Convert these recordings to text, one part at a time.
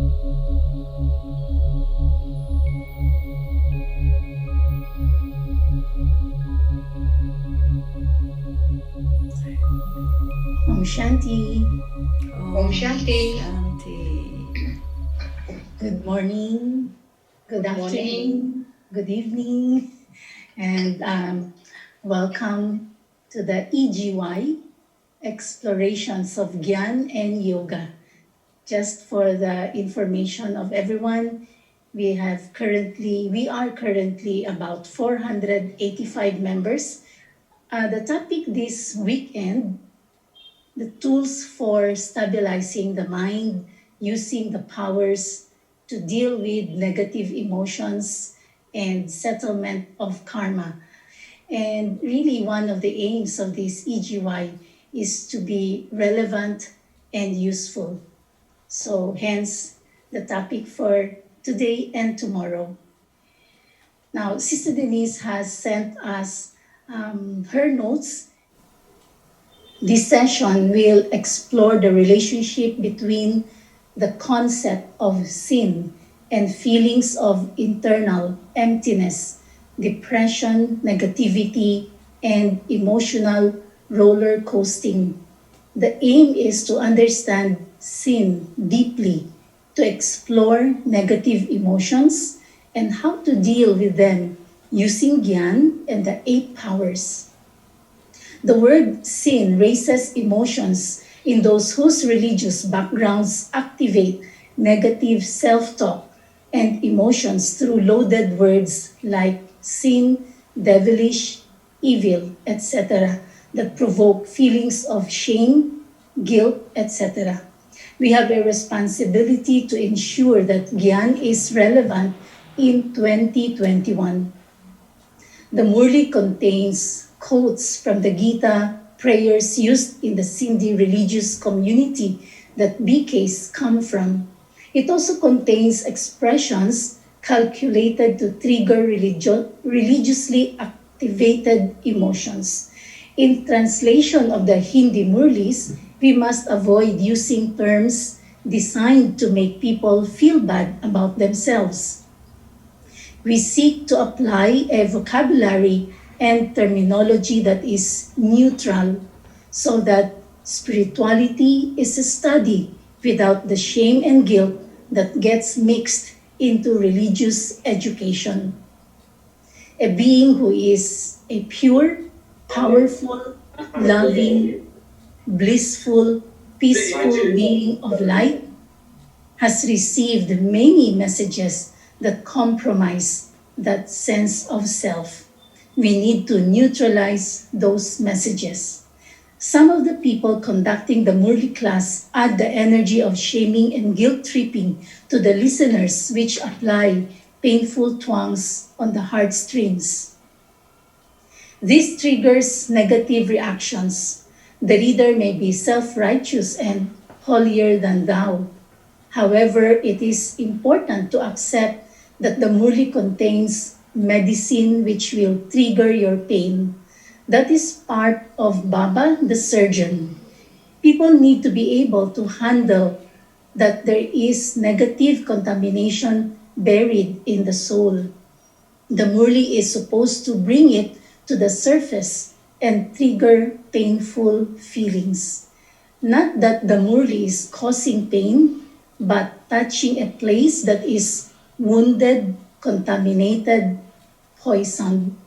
Om Shanti. Om Shanti. Good morning, good afternoon, good evening, and welcome to the EGY, Explorations of Gyan and Yoga. Just for the information of everyone, we are currently about 485 members. The topic this weekend, the tools for stabilizing the mind, using the powers to deal with negative emotions and settlement of karma. And really one of the aims of this EGY is to be relevant and useful. So hence the topic for today and tomorrow. Now, Sister Denise has sent us her notes. This session will explore the relationship between the concept of sin and feelings of internal emptiness, depression, negativity, and emotional roller coasting. The aim is to understand sin deeply, to explore negative emotions and how to deal with them using Gyan and the 8 powers. The word sin raises emotions in those whose religious backgrounds activate negative self-talk and emotions through loaded words like sin, devilish, evil, etc. that provoke feelings of shame, guilt, etc. We have a responsibility to ensure that Gyan is relevant in 2021. The Murli contains quotes from the Gita, prayers used in the Sindhi religious community that BKs come from. It also contains expressions calculated to trigger religiously activated emotions. In translation of the Hindi Murlis, we must avoid using terms designed to make people feel bad about themselves. We seek to apply a vocabulary and terminology that is neutral so that spirituality is a study without the shame and guilt that gets mixed into religious education. A being who is a pure, powerful, loving, blissful, peaceful being of light has received many messages that compromise that sense of self. We need to neutralize those messages. Some of the people conducting the Murli class add the energy of shaming and guilt-tripping to the listeners, which apply painful twangs on the heartstrings. This triggers negative reactions. The reader may be self-righteous and holier than thou. However, it is important to accept that the Murli contains medicine which will trigger your pain. That is part of Baba the surgeon. People need to be able to handle that there is negative contamination buried in the soul. The Murli is supposed to bring it to the surface and trigger painful feelings. Not that the Murli is causing pain, but touching a place that is wounded, contaminated, poisoned.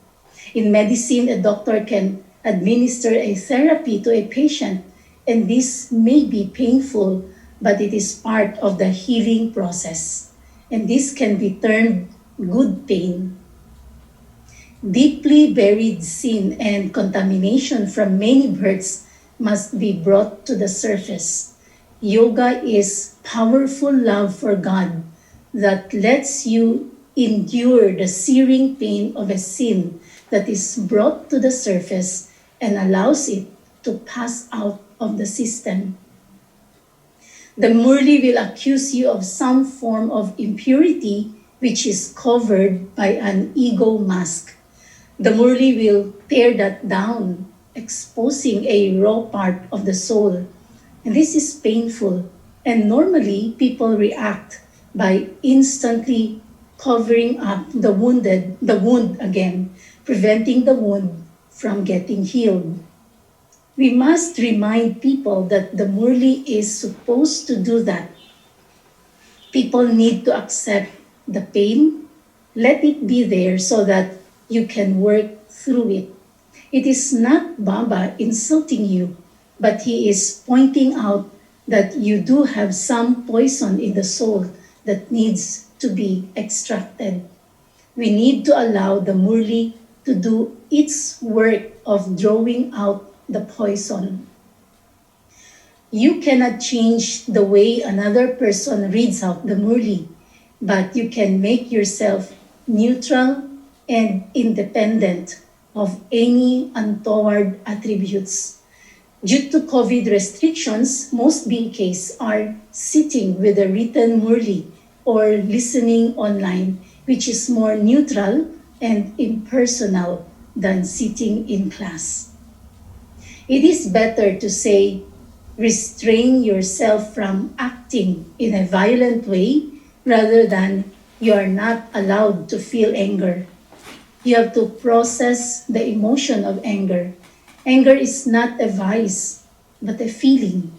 In medicine, a doctor can administer a therapy to a patient, and this may be painful, but it is part of the healing process. And this can be termed good pain. Deeply buried sin and contamination from many births must be brought to the surface. Yoga is powerful love for God that lets you endure the searing pain of a sin that is brought to the surface and allows it to pass out of the system. The Murli will accuse you of some form of impurity which is covered by an ego mask. The Murli will tear that down, exposing a raw part of the soul. And this is painful, and normally people react by instantly covering up the wound again, preventing the wound from getting healed. We must remind people that the Murli is supposed to do that. People need to accept the pain, let it be there so that you can work through it. It is not Baba insulting you, but he is pointing out that you do have some poison in the soul that needs to be extracted. We need to allow the Murli to do its work of drawing out the poison. You cannot change the way another person reads out the Murli, but you can make yourself neutral and independent of any untoward attributes. Due to COVID restrictions, most BKs are sitting with a written Murli or listening online, which is more neutral and impersonal than sitting in class. It is better to say, restrain yourself from acting in a violent way rather than you are not allowed to feel anger. You have to process the emotion of anger. Anger is not a vice, but a feeling.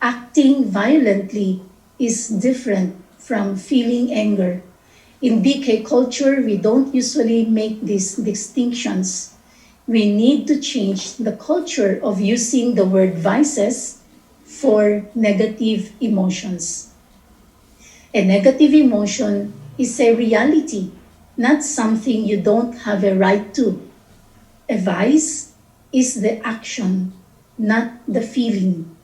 Acting violently is different from feeling anger. In BK culture, we don't usually make these distinctions. We need to change the culture of using the word vices for negative emotions. A negative emotion is a reality, not something you don't have a right to. A vice is the action, not the feeling.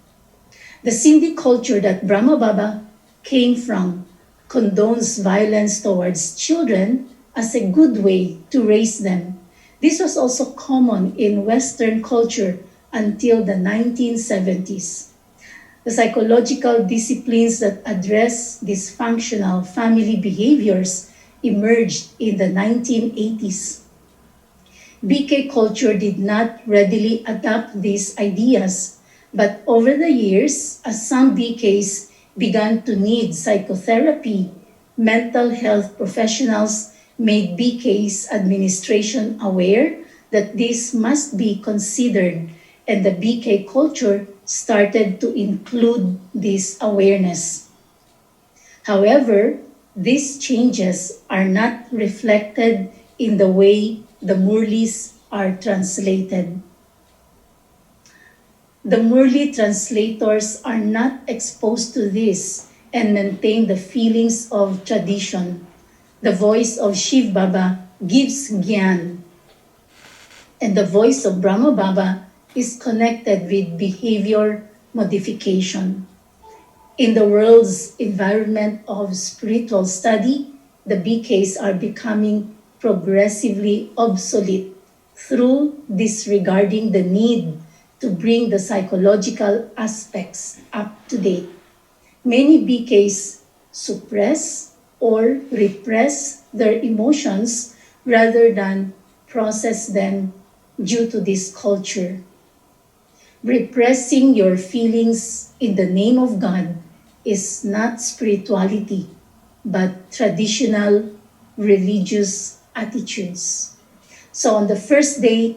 The Sindhi culture that Brahma Baba came from condones violence towards children as a good way to raise them. This was also common in Western culture until the 1970s. The psychological disciplines that address dysfunctional family behaviors emerged in the 1980s. BK culture did not readily adopt these ideas, but over the years, as some BKs began to need psychotherapy, mental health professionals made BK's administration aware that this must be considered, and the BK culture started to include this awareness. However, these changes are not reflected in the way the Murlis are translated. The Murli translators are not exposed to this and maintain the feelings of tradition. The voice of Shiv Baba gives Gyan, and the voice of Brahma Baba is connected with behavior modification. In the world's environment of spiritual study, the BKs are becoming progressively obsolete through disregarding the need to bring the psychological aspects up to date. Many BKs suppress or repress their emotions rather than process them due to this culture. Repressing your feelings in the name of God is not spirituality, but traditional religious attitudes. So on the first day,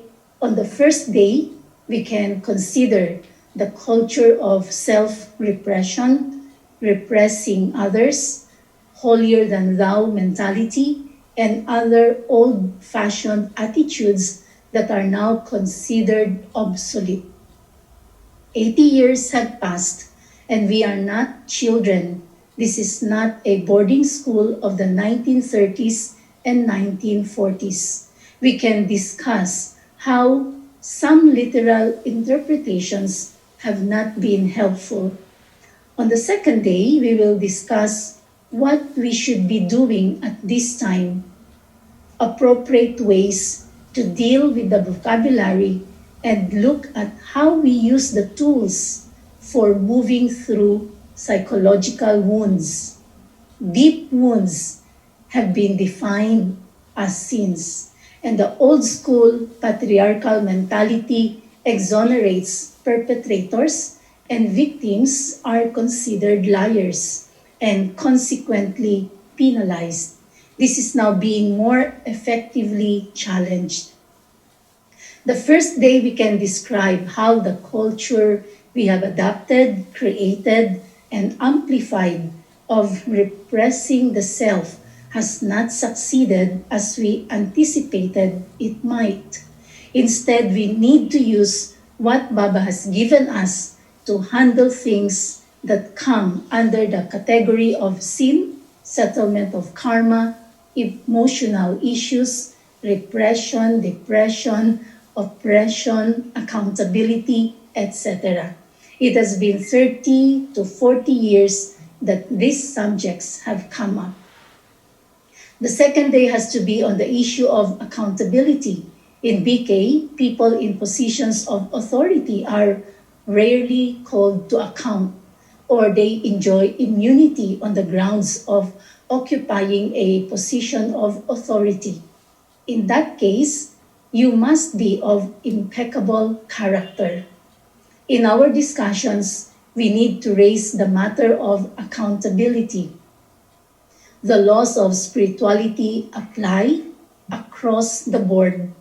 we can consider the culture of self-repression, repressing others, holier than thou mentality, and other old-fashioned attitudes that are now considered obsolete. 80 years have passed, and we are not children. This is not a boarding school of the 1930s and 1940s. We can discuss how some literal interpretations have not been helpful. On the second day, we will discuss what we should be doing at this time, appropriate ways to deal with the vocabulary, and look at how we use the tools for moving through psychological wounds. Deep wounds have been defined as sins, and the old school patriarchal mentality exonerates perpetrators, and victims are considered liars. and consequently penalized. This is now being more effectively challenged. The first day we can describe how the culture we have adapted, created, and amplified of repressing the self has not succeeded as we anticipated it might. Instead, we need to use what Baba has given us to handle things that come under the category of sin, settlement of karma, emotional issues, repression, depression, oppression, accountability, etc. It has been 30 to 40 years that these subjects have come up. The second day has to be on the issue of accountability. In BK, people in positions of authority are rarely called to account, or they enjoy immunity on the grounds of occupying a position of authority. In that case, you must be of impeccable character. In our discussions, we need to raise the matter of accountability. The laws of spirituality apply across the board,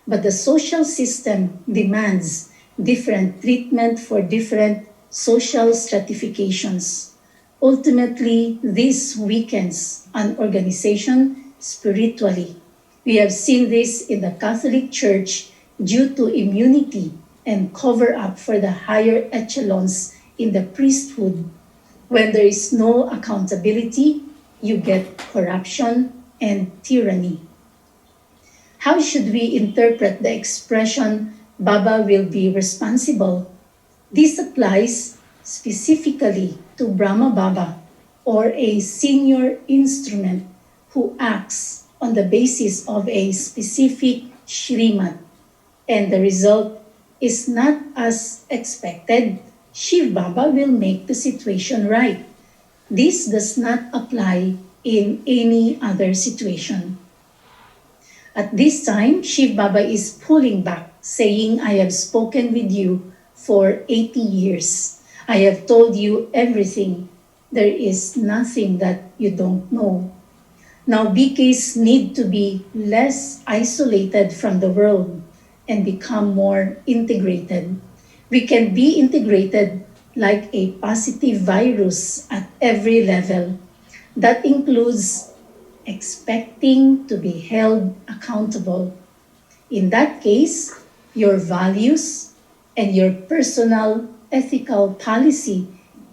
but the social system demands different treatment for different social stratifications. Ultimately, this weakens an organization spiritually. We have seen this in the Catholic Church due to immunity and cover up for the higher echelons in the priesthood. When there is no accountability, you get corruption and tyranny. How should we interpret the expression, Baba will be responsible? This applies specifically to Brahma Baba, or a senior instrument who acts on the basis of a specific Shrimat, and the result is not as expected. Shiv Baba will make the situation right. This does not apply in any other situation. At this time, Shiv Baba is pulling back, saying, I have spoken with you for 80 years. I have told you everything. There is nothing that you don't know. Now BKs need to be less isolated from the world and become more integrated. We can be integrated like a positive virus at every level. That includes expecting to be held accountable. In that case, your values and your personal ethical policy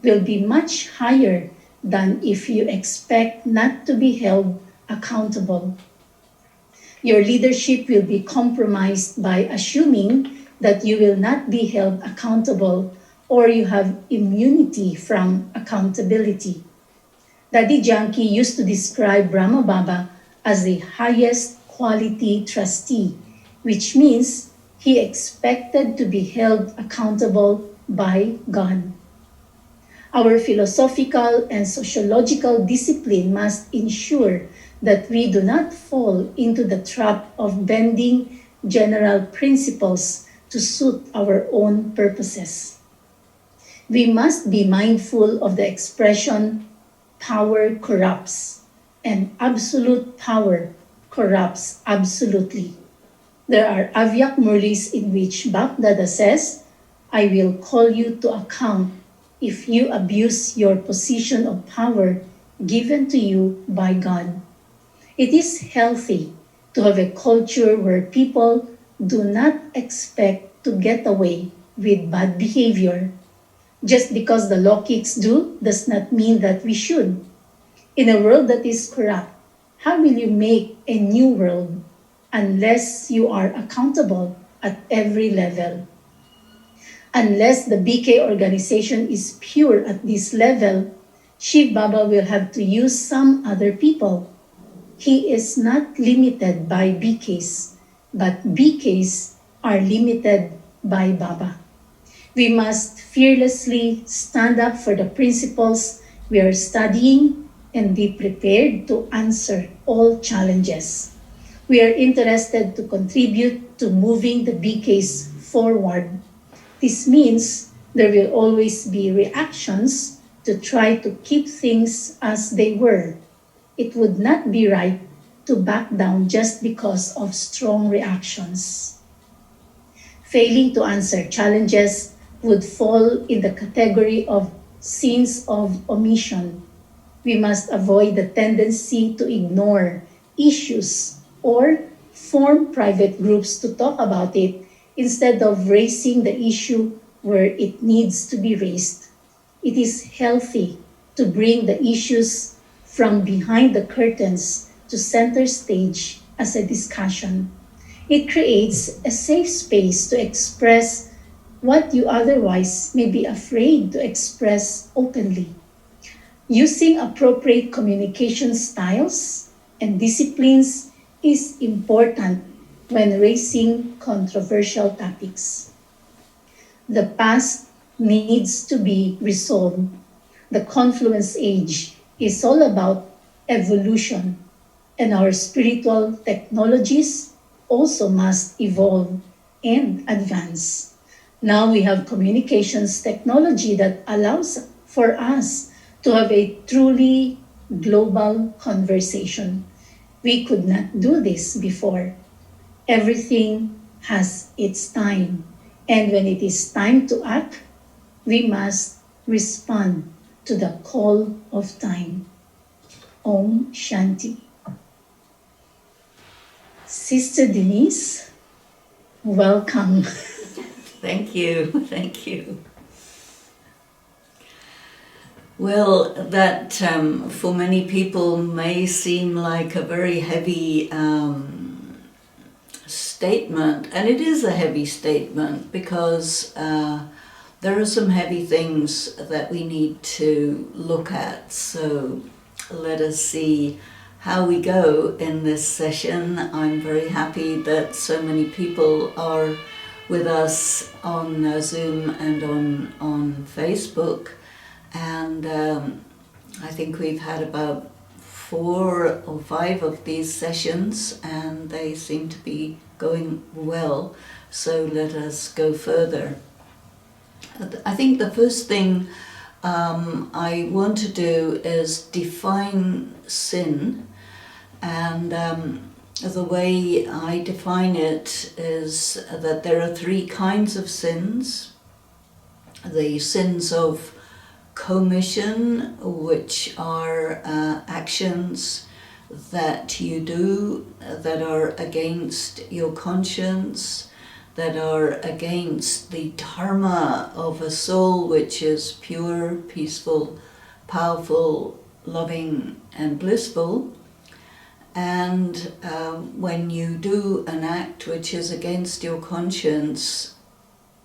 will be much higher than if you expect not to be held accountable. Your leadership will be compromised by assuming that you will not be held accountable or you have immunity from accountability. Daddy Janki used to describe Brahma Baba as the highest quality trustee, which means he expected to be held accountable by God. Our philosophical and sociological discipline must ensure that we do not fall into the trap of bending general principles to suit our own purposes. We must be mindful of the expression, power corrupts, and absolute power corrupts absolutely. There are Avyak Murlis in which Bapdada says, I will call you to account if you abuse your position of power given to you by God. It is healthy to have a culture where people do not expect to get away with bad behavior. Just because the law kicks do does not mean that we should. In a world that is corrupt, how will you make a new world unless you are accountable at every level? Unless the BK organization is pure at this level, Shiv Baba will have to use some other people. He is not limited by BKs, but BKs are limited by Baba. We must fearlessly stand up for the principles we are studying and be prepared to answer all challenges. We are interested to contribute to moving the BKs forward. This means there will always be reactions, to try to keep things as they were. It would not be right to back down just because of strong reactions. Failing to answer challenges would fall in the category of sins of omission. We must avoid the tendency to ignore issues or form private groups to talk about it instead of raising the issue where it needs to be raised. It is healthy to bring the issues from behind the curtains to center stage as a discussion. It creates a safe space to express what you otherwise may be afraid to express openly. Using appropriate communication styles and disciplines is important when raising controversial topics. The past needs to be resolved. The confluence age is all about evolution, and our spiritual technologies also must evolve and advance. Now we have communications technology that allows for us to have a truly global conversation. We could not do this before. Everything has its time. And when it is time to act, we must respond to the call of time. Om Shanti. Sister Denise, welcome. Thank you, thank you. Well, that for many people may seem like a very heavy statement, and it is a heavy statement because there are some heavy things that we need to look at. So let us see how we go in this session. I'm very happy that so many people are with us on Zoom and on Facebook. And I think we've had about 4 or 5 of these sessions and they seem to be going well. So let us go further. I think the first thing I want to do is define sin. And the way I define it is that there are 3 kinds of sins. The sins of commission, which are actions that you do that are against your conscience, that are against the dharma of a soul which is pure, peaceful, powerful, loving and blissful. And when you do an act which is against your conscience,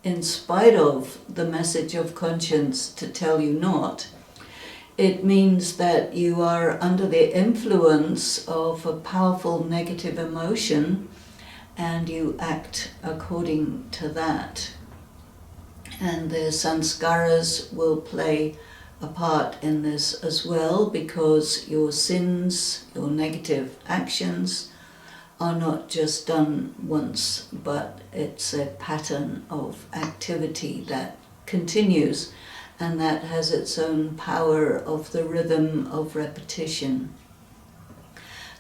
in spite of the message of conscience to tell you not, it means that you are under the influence of a powerful negative emotion and you act according to that. And the sanskaras will play a part in this as well, because your sins, your negative actions, are not just done once, but it's a pattern of activity that continues, and that has its own power of the rhythm of repetition.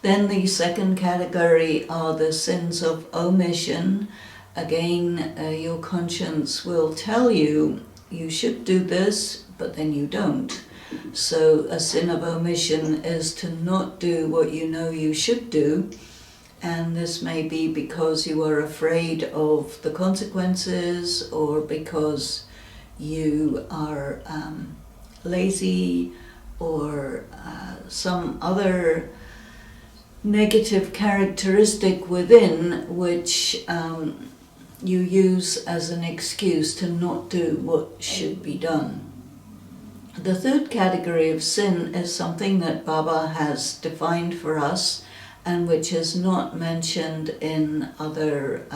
Then the second category are the sins of omission. Again, your conscience will tell you, you should do this, but then you don't. So a sin of omission is to not do what you know you should do. And this may be because you are afraid of the consequences, or because you are lazy, or some other negative characteristic within which you use as an excuse to not do what should be done. The third category of sin is something that Baba has defined for us, and which is not mentioned in other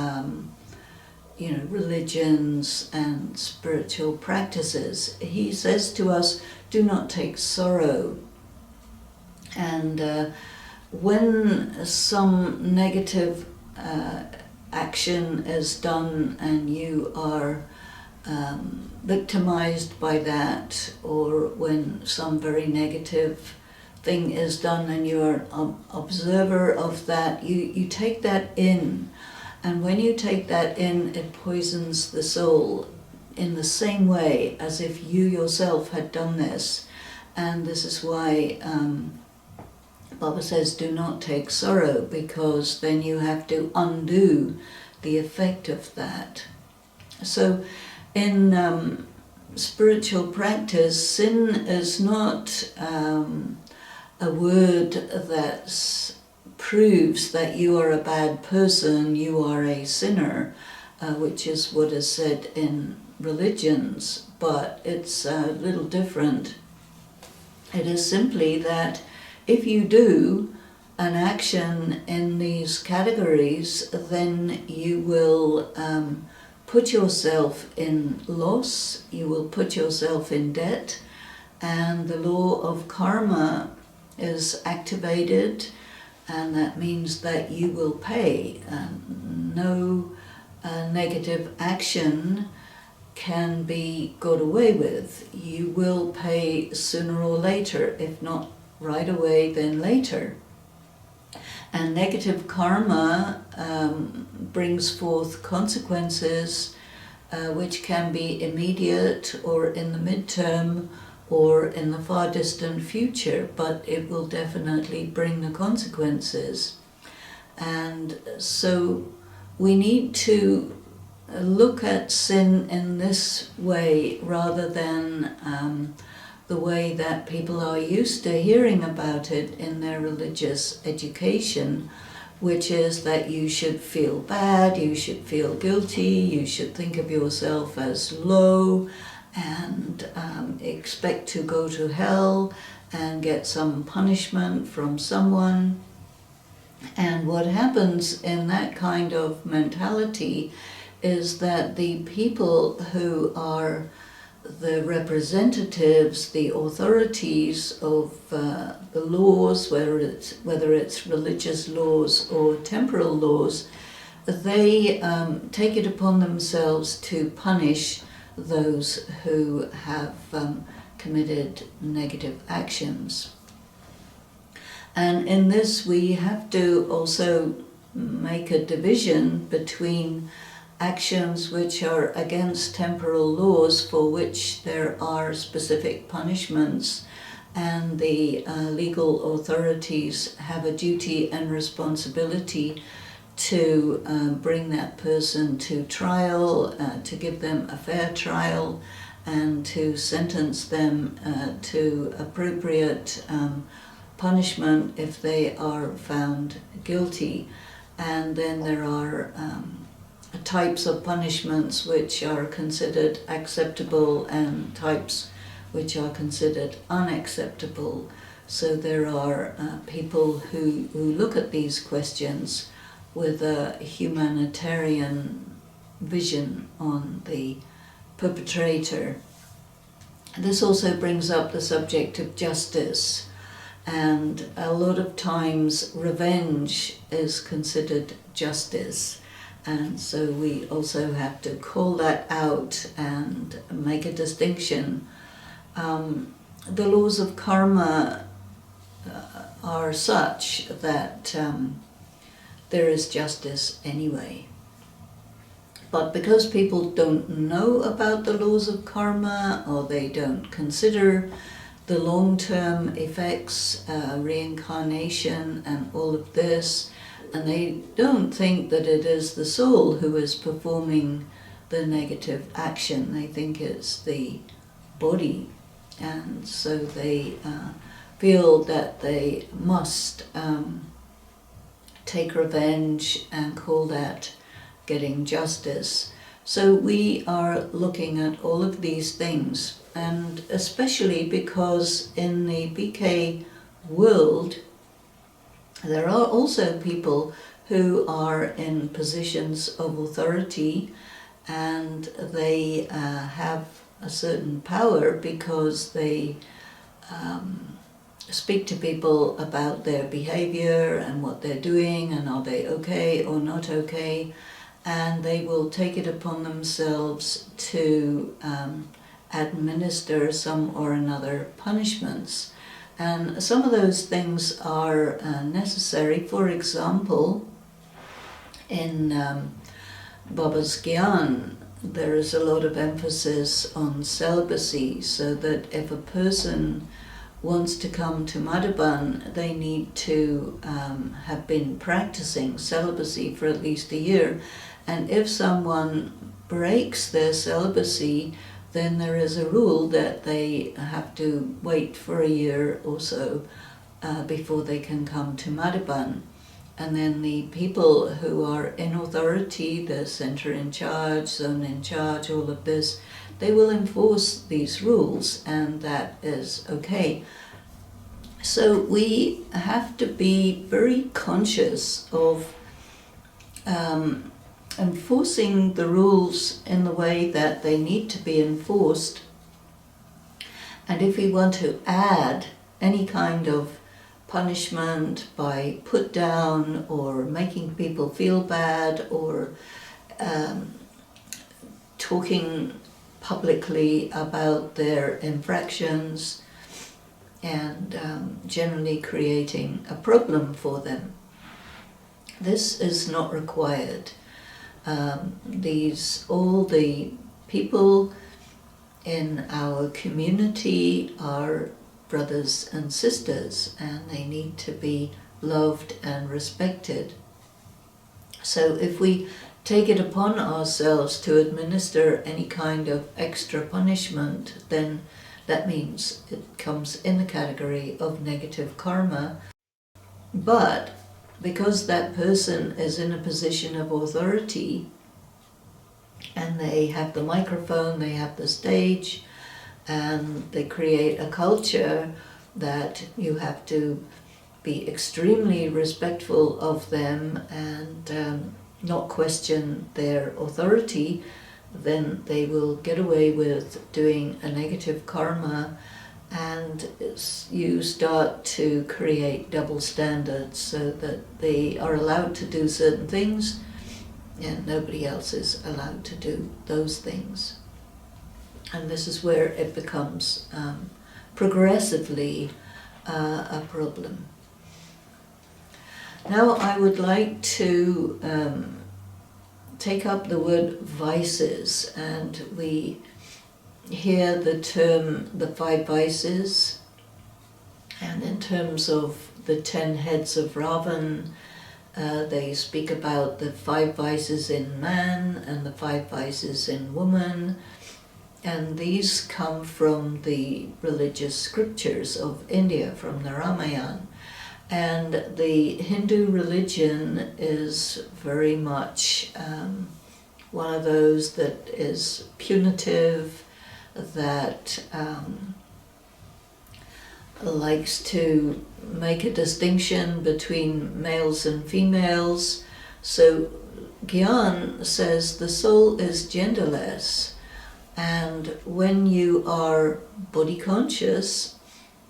religions and spiritual practices. He says to us, do not take sorrow. And when some negative action is done and you are victimized by that, or when some very negative thing is done and you're an observer of that, you take that in. And when you take that in, it poisons the soul in the same way as if you yourself had done this. And this is why Baba says, do not take sorrow, because then you have to undo the effect of that. So in spiritual practice, sin is not a word that proves that you are a bad person, you are a sinner, which is what is said in religions, but it's a little different. It is simply that if you do an action in these categories, then you will put yourself in loss, you will put yourself in debt, and the law of karma is activated, and that means that you will pay. No negative action can be got away with. You will pay sooner or later, if not right away, then later. And negative karma brings forth consequences which can be immediate or in the midterm or in the far distant future, but it will definitely bring the consequences. And so we need to look at sin in this way rather than the way that people are used to hearing about it in their religious education, which is that you should feel bad, you should feel guilty, you should think of yourself as low and expect to go to hell and get some punishment from someone. And what happens in that kind of mentality is that the people who are the representatives, the authorities of the laws, whether it's religious laws or temporal laws, they take it upon themselves to punish those who have committed negative actions. And in this we have to also make a division between actions which are against temporal laws, for which there are specific punishments, and the legal authorities have a duty and responsibility to bring that person to trial, to give them a fair trial, and to sentence them to appropriate punishment if they are found guilty. And then there are types of punishments which are considered acceptable and types which are considered unacceptable. So there are people who look at these questions with a humanitarian vision on the perpetrator. This also brings up the subject of justice, and a lot of times revenge is considered justice. And so we also have to call that out and make a distinction. The laws of karma are such that there is justice anyway. But because people don't know about the laws of karma, or they don't consider the long-term effects, reincarnation and all of this, and they don't think that it is the soul who is performing the negative action. They think it's the body, and so they feel that they must take revenge and call that getting justice. So we are looking at all of these things, and especially because in the BK world there are also people who are in positions of authority, and they have a certain power because they speak to people about their behavior and what they're doing and are they okay or not okay. and they will take it upon themselves to administer some or another punishments. And some of those things are necessary. For example, in Baba's Gyan, there is a lot of emphasis on celibacy, so that if a person wants to come to Madhaban, they need to have been practicing celibacy for at least a year. And if someone breaks their celibacy, then there is a rule that they have to wait for a year or so before they can come to Madhaban. And then the people who are in authority, the center in charge, zone in charge, all of this, they will enforce these rules, and that is okay. So we have to be very conscious of enforcing the rules in the way that they need to be enforced. And if we want to add any kind of punishment by put down or making people feel bad or talking publicly about their infractions and generally creating a problem for them, this is not required. All the people in our community are brothers and sisters, and they need to be loved and respected. So if we take it upon ourselves to administer any kind of extra punishment, then that means it comes in the category of negative karma. But because that person is in a position of authority, and they have the microphone, they have the stage, and they create a culture that you have to be extremely respectful of them and not question their authority, then they will get away with doing a negative karma, and you start to create double standards so that they are allowed to do certain things and nobody else is allowed to do those things. And this is where it becomes progressively a problem. Now I would like to take up the word vices, and we hear the term the 5 vices, and in terms of the 10 heads of Ravan, they speak about the 5 vices in man and the 5 vices in woman, and these come from the religious scriptures of India, from the Ramayana. And the Hindu religion is very much one of those that is punitive, that likes to make a distinction between males and females. So Gyan says the soul is genderless, and when you are body conscious,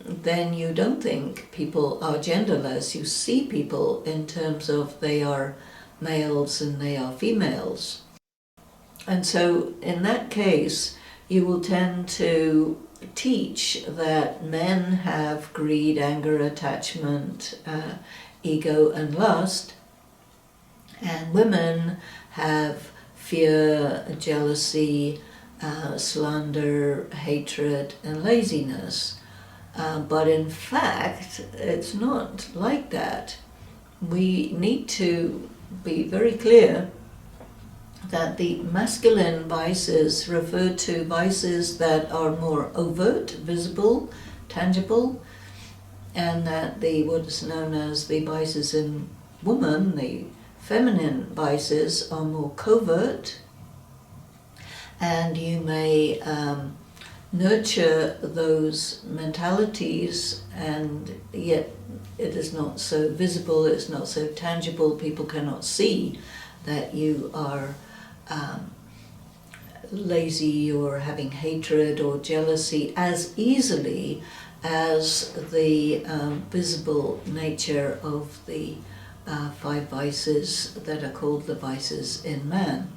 then you don't think people are genderless. You see people in terms of they are males and they are females. And so in that case, you will tend to teach that men have greed, anger, attachment, ego and lust, and women have fear, jealousy, slander, hatred and laziness. But in fact, it's not like that. We need to be very clear that the masculine vices refer to vices that are more overt, visible, tangible, and that what is known as the vices in woman, the feminine vices, are more covert, and you may nurture those mentalities, and yet it is not so visible, it's not so tangible, people cannot see that you are lazy or having hatred or jealousy as easily as the visible nature of the 5 vices that are called the vices in man.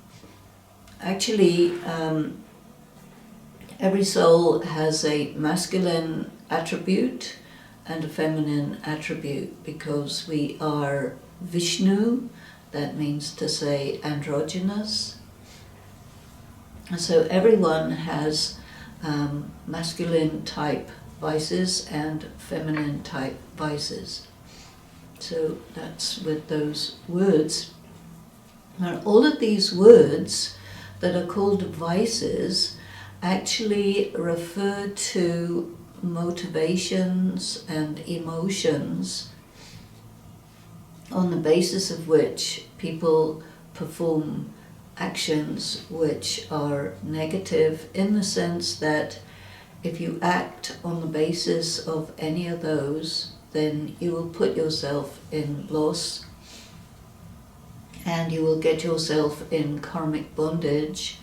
Actually, every soul has a masculine attribute and a feminine attribute, because we are Vishnu, that means to say androgynous. And so everyone has masculine type vices and feminine type vices. So that's with those words. Now, all of these words that are called vices actually refer to motivations and emotions on the basis of which people perform actions which are negative, in the sense that if you act on the basis of any of those, then you will put yourself in loss and you will get yourself in karmic bondage,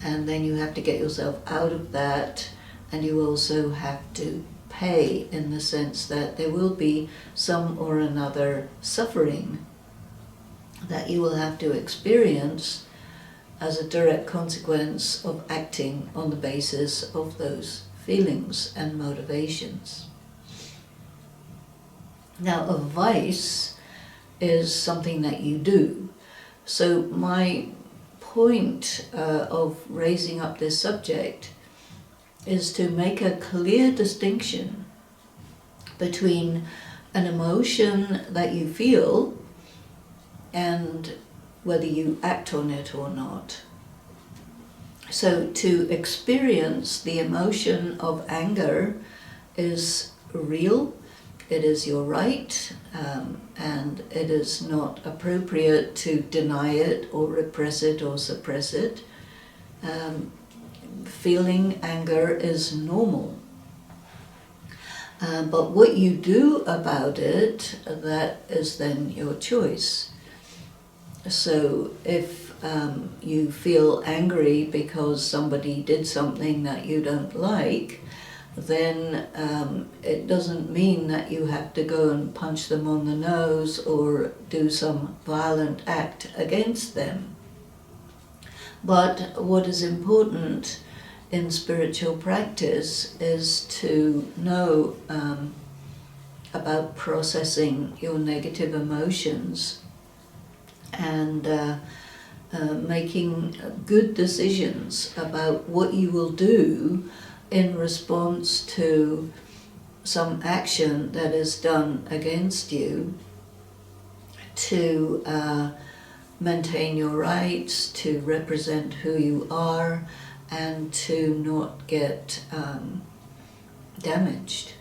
and then you have to get yourself out of that, and you also have to pay, in the sense that there will be some or another suffering that you will have to experience as a direct consequence of acting on the basis of those feelings and motivations. Now, a vice is something that you do. So my point of raising up this subject is to make a clear distinction between an emotion that you feel and whether you act on it or not. So to experience the emotion of anger is real, it is your right, and it is not appropriate to deny it or repress it or suppress it. Feeling anger is normal. But what you do about it, that is then your choice. So if you feel angry because somebody did something that you don't like, then it doesn't mean that you have to go and punch them on the nose or do some violent act against them. But what is important in spiritual practice is to know about processing your negative emotions and making good decisions about what you will do in response to some action that is done against you, to maintain your rights, to represent who you are, and to not get damaged.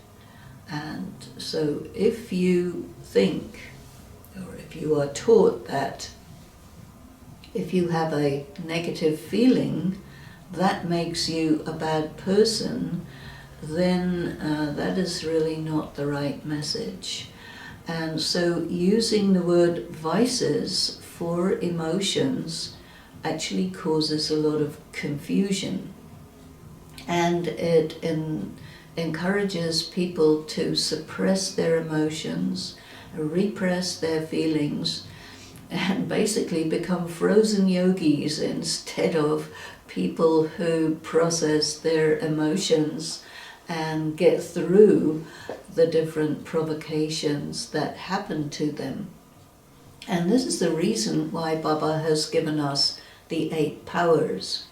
And so if you think, or if you are taught that if you have a negative feeling, that makes you a bad person, then that is really not the right message. And so using the word vices for emotions actually causes a lot of confusion, and it encourages people to suppress their emotions, repress their feelings, and basically become frozen yogis instead of people who process their emotions and get through the different provocations that happen to them. And this is the reason why Baba has given us the 8 powers.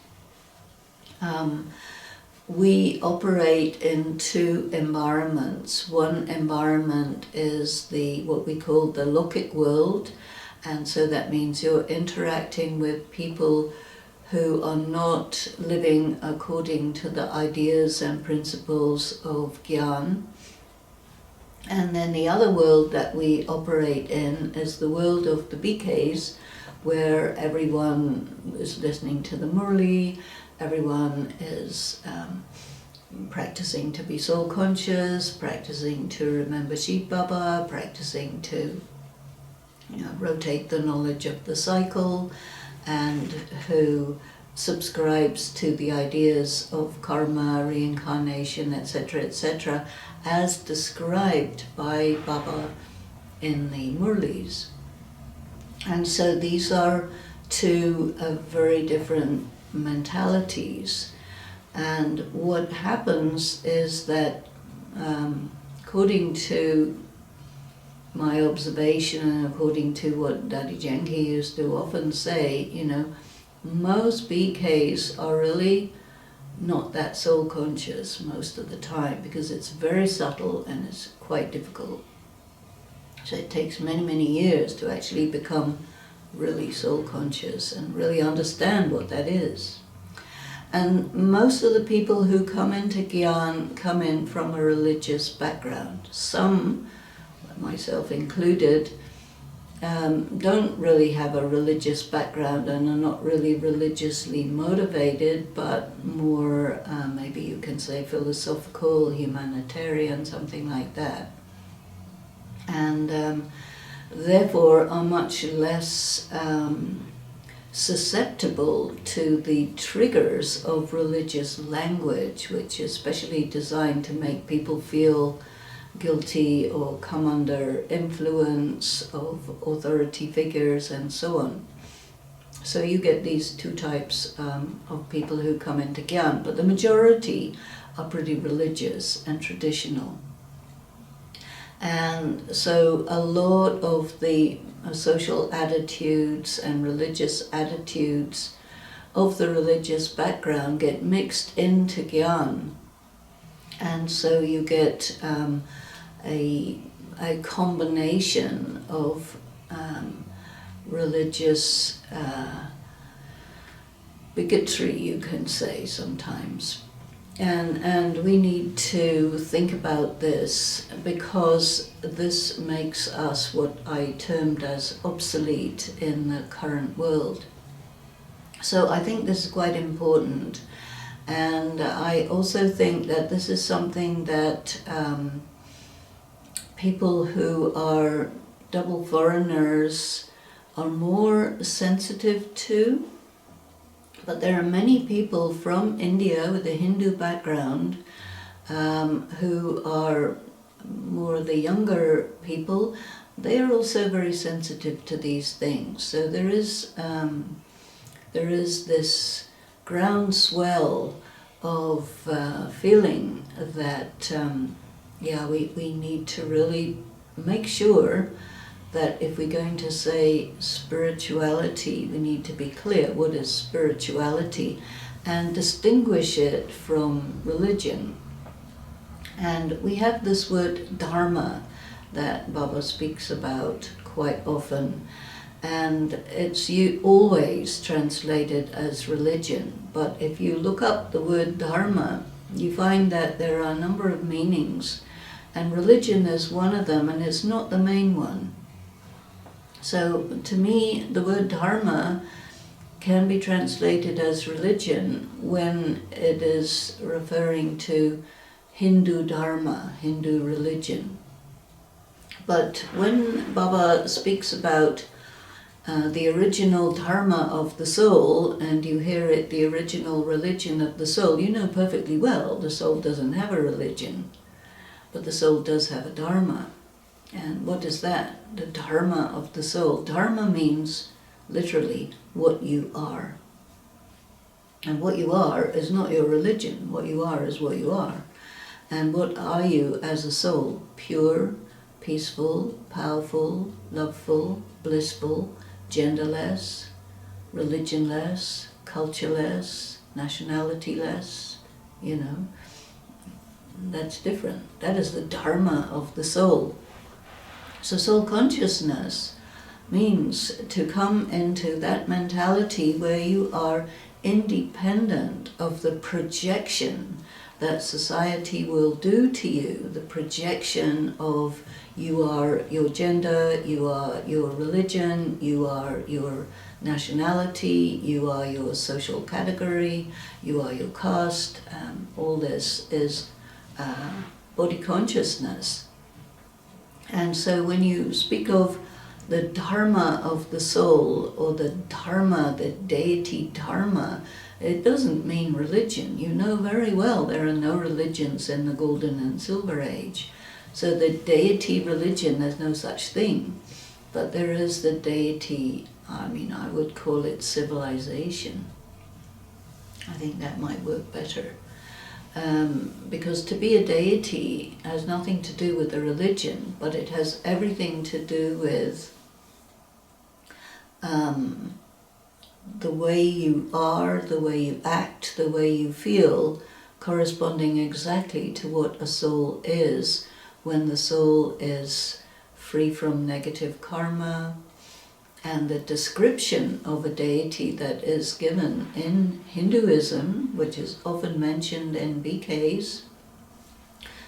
We operate in 2 environments. One environment is what we call the Lokic world, and so that means you're interacting with people who are not living according to the ideas and principles of Gyan. And then the other world that we operate in is the world of the BKs, where everyone is listening to the Murli, everyone is practicing to be soul conscious, practicing to remember Shiv Baba, practicing to rotate the knowledge of the cycle, and who subscribes to the ideas of karma, reincarnation, etc., as described by Baba in the Murlis. And so these are two very different mentalities. And what happens is that, according to my observation and according to what Daddy Yankee used to often say, you know, most BKs are really not that soul conscious most of the time, because it's very subtle and it's quite difficult. So it takes many, many years to actually become really soul conscious and really understand what that is. And most of the people who come into Gyan come in from a religious background. Some, myself included, don't really have a religious background and are not really religiously motivated, but more, maybe you can say philosophical, humanitarian, something like that. And therefore are much less susceptible to the triggers of religious language, which is specially designed to make people feel guilty or come under influence of authority figures and so on. So you get these two types of people who come into Gyan, but the majority are pretty religious and traditional. And so a lot of the social attitudes and religious attitudes of the religious background get mixed into Gyan. And so you get a combination of religious bigotry, you can say sometimes. And we need to think about this, because this makes us what I termed as obsolete in the current world. So I think this is quite important. And I also think that this is something that people who are double foreigners are more sensitive to. But there are many people from India with a Hindu background who are more the younger people. They are also very sensitive to these things. So there is this groundswell of feeling that we need to really make sure that if we're going to say spirituality, we need to be clear what is spirituality and distinguish it from religion. And we have this word dharma that Baba speaks about quite often, and it's always translated as religion. But if you look up the word dharma, you find that there are a number of meanings, and religion is one of them, and it's not the main one. So to me, the word dharma can be translated as religion when it is referring to Hindu dharma, Hindu religion. But when Baba speaks about the original dharma of the soul, and you hear it, the original religion of the soul, you know perfectly well the soul doesn't have a religion, but the soul does have a dharma. And what is that? The dharma of the soul. Dharma means literally what you are. And what you are is not your religion. What you are is what you are. And what are you as a soul? Pure, peaceful, powerful, loveful, blissful, genderless, religionless, cultureless, nationalityless, you know. That's different. That is the dharma of the soul. So soul consciousness means to come into that mentality where you are independent of the projection that society will do to you, the projection of you are your gender, you are your religion, you are your nationality, you are your social category, you are your caste. All this is body consciousness. And so when you speak of the dharma of the soul, or the dharma, the deity dharma, it doesn't mean religion. You know very well there are no religions in the Golden and Silver Age. So the deity religion, there's no such thing. but there is the deity. I mean, I would call it civilization. I think that might work better. Because to be a deity has nothing to do with the religion, but it has everything to do with the way you are, the way you act, the way you feel, corresponding exactly to what a soul is when the soul is free from negative karma. And the description of a deity that is given in Hinduism, which is often mentioned in BKs,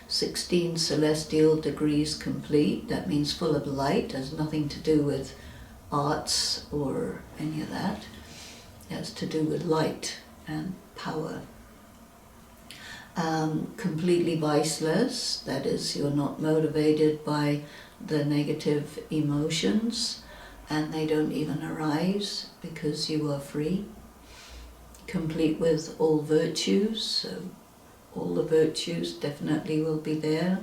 16 celestial degrees complete, that means full of light, has nothing to do with arts or any of that. It has to do with light and power. Completely viceless, that is, you're not motivated by the negative emotions, and they don't even arise because you are free. Complete with all virtues, so all the virtues definitely will be there.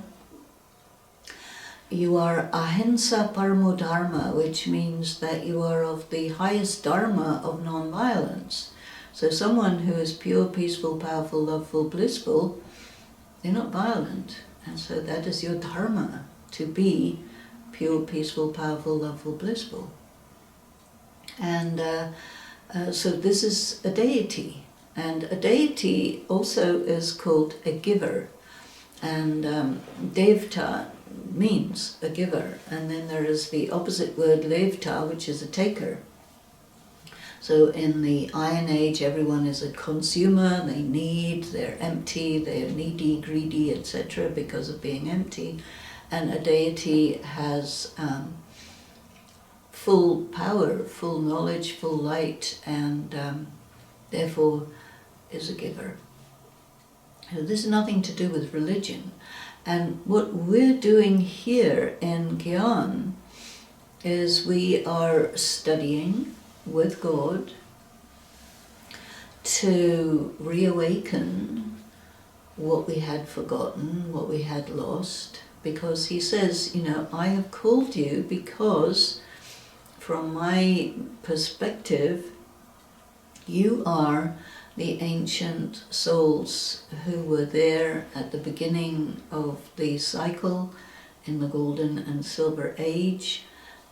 You are ahimsa paramo dharma, which means that you are of the highest dharma of non-violence. So someone who is pure, peaceful, powerful, loveful, blissful, they're not violent. And so that is your dharma, to be pure, peaceful, powerful, loveful, blissful. And so this is a deity. And a deity also is called a giver. And devta means a giver. And then there is the opposite word, levta, which is a taker. So in the Iron Age, everyone is a consumer, they need, they're empty, they're needy, greedy, etc. because of being empty. And a deity has full power, full knowledge, full light, and therefore is a giver. So this is nothing to do with religion. And what we're doing here in Gyan is we are studying with God to reawaken what we had forgotten, what we had lost, because he says, you know, I have called you because from my perspective, you are the ancient souls who were there at the beginning of the cycle in the Golden and Silver Age,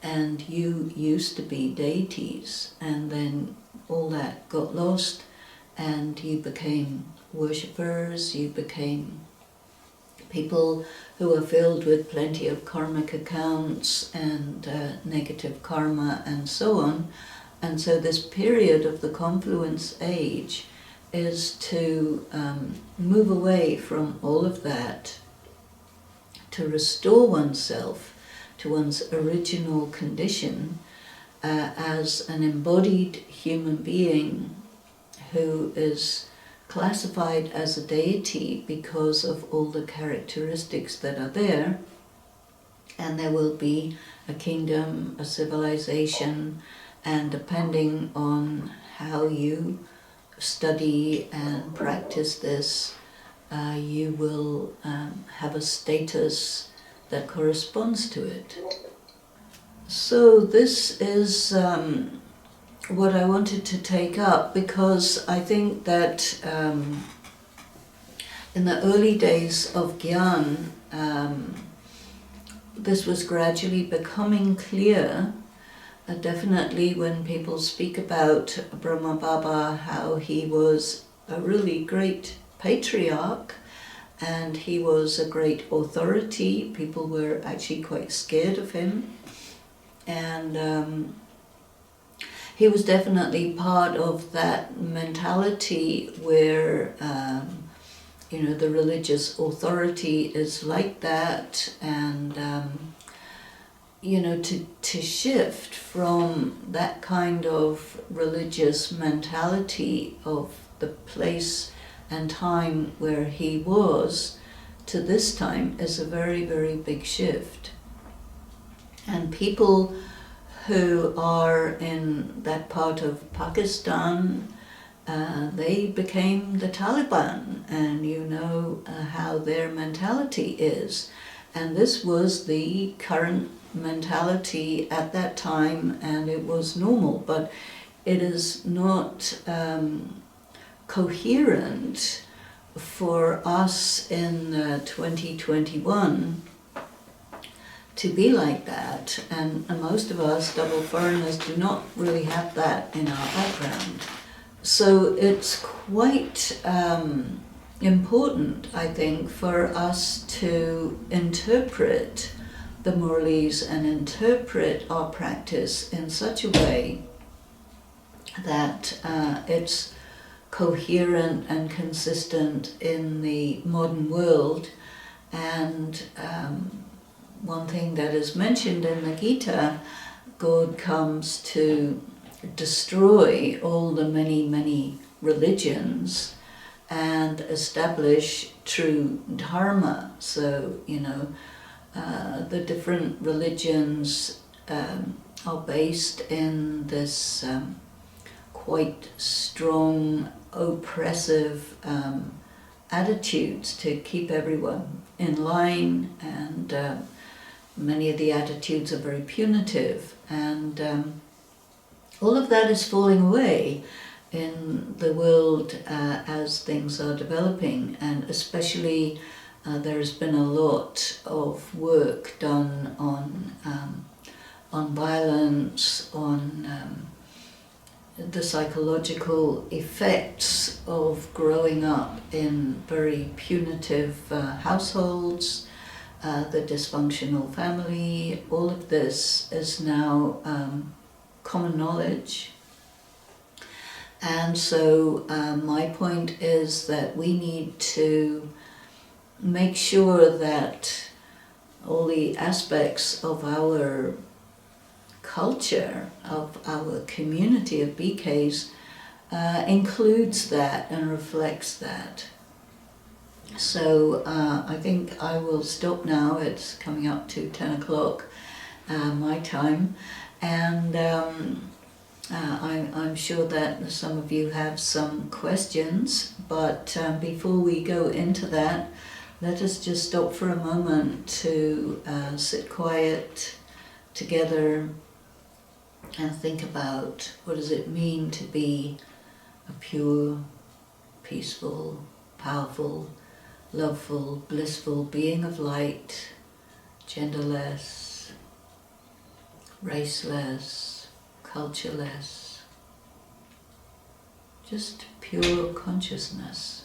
and you used to be deities, and then all that got lost, and you became worshippers, you became people who are filled with plenty of karmic accounts and negative karma and so on. And so this period of the confluence age is to move away from all of that, to restore oneself to one's original condition as an embodied human being who is classified as a deity because of all the characteristics that are there. And there will be a kingdom, a civilization, and depending on how you study and practice this, you will have a status that corresponds to it. So this is what I wanted to take up, because I think that in the early days of Gyan, this was gradually becoming clear. Definitely when people speak about Brahma Baba, how he was a really great patriarch and he was a great authority. People were actually quite scared of him. And he was definitely part of that mentality where, you know, the religious authority is like that, and you know, to shift from that kind of religious mentality of the place and time where he was to this time is a very, very big shift. And people who are in that part of Pakistan, they became the Taliban, and you know how their mentality is. And this was the current mentality at that time, and it was normal, but it is not coherent for us in 2021 to be like that, and most of us double foreigners do not really have that in our background. So it's quite important, I think, for us to interpret the Murlis and interpret our practice in such a way that it's coherent and consistent in the modern world. And one thing that is mentioned in the Gita, God comes to destroy all the many religions and establish true dharma. So, the different religions are based in this quite strong, oppressive attitudes to keep everyone in line, and many of the attitudes are very punitive, and all of that is falling away in the world as things are developing, and especially there's been a lot of work done on violence, on the psychological effects of growing up in very punitive households, the dysfunctional family. All of this is now common knowledge. And so my point is that we need to make sure that all the aspects of our culture, of our community of BKs, includes that and reflects that. So I think I will stop now. It's coming up to 10 o'clock my time, and I'm sure that some of you have some questions, but before we go into that, let us just stop for a moment to sit quiet together and think about what does it mean to be a pure, peaceful, powerful, loveful, blissful being of light, genderless, raceless, cultureless, just pure consciousness.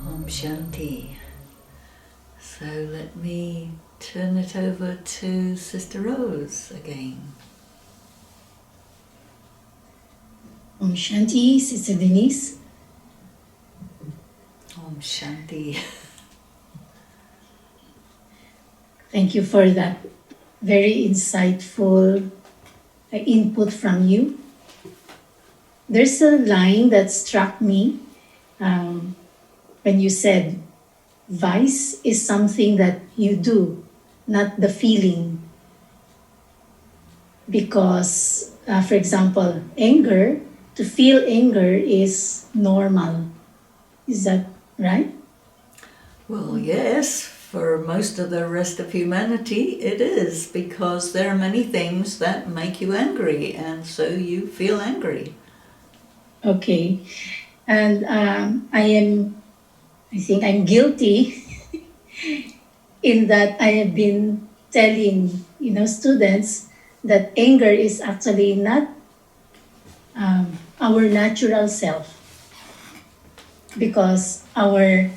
Om Shanti. So let me turn it over to Sister Rose again. Om Shanti, Sister Denise. Om Shanti. Thank you for that very insightful input from you. There's a line that struck me when you said, vice is something that you do, not the feeling. Because, for example, anger, to feel anger is normal. Is that right? Well, yes, for most of the rest of humanity it is, because there are many things that make you angry, and so you feel angry. Okay. And I think I'm guilty in that I have been telling, students that anger is actually not our natural self, because our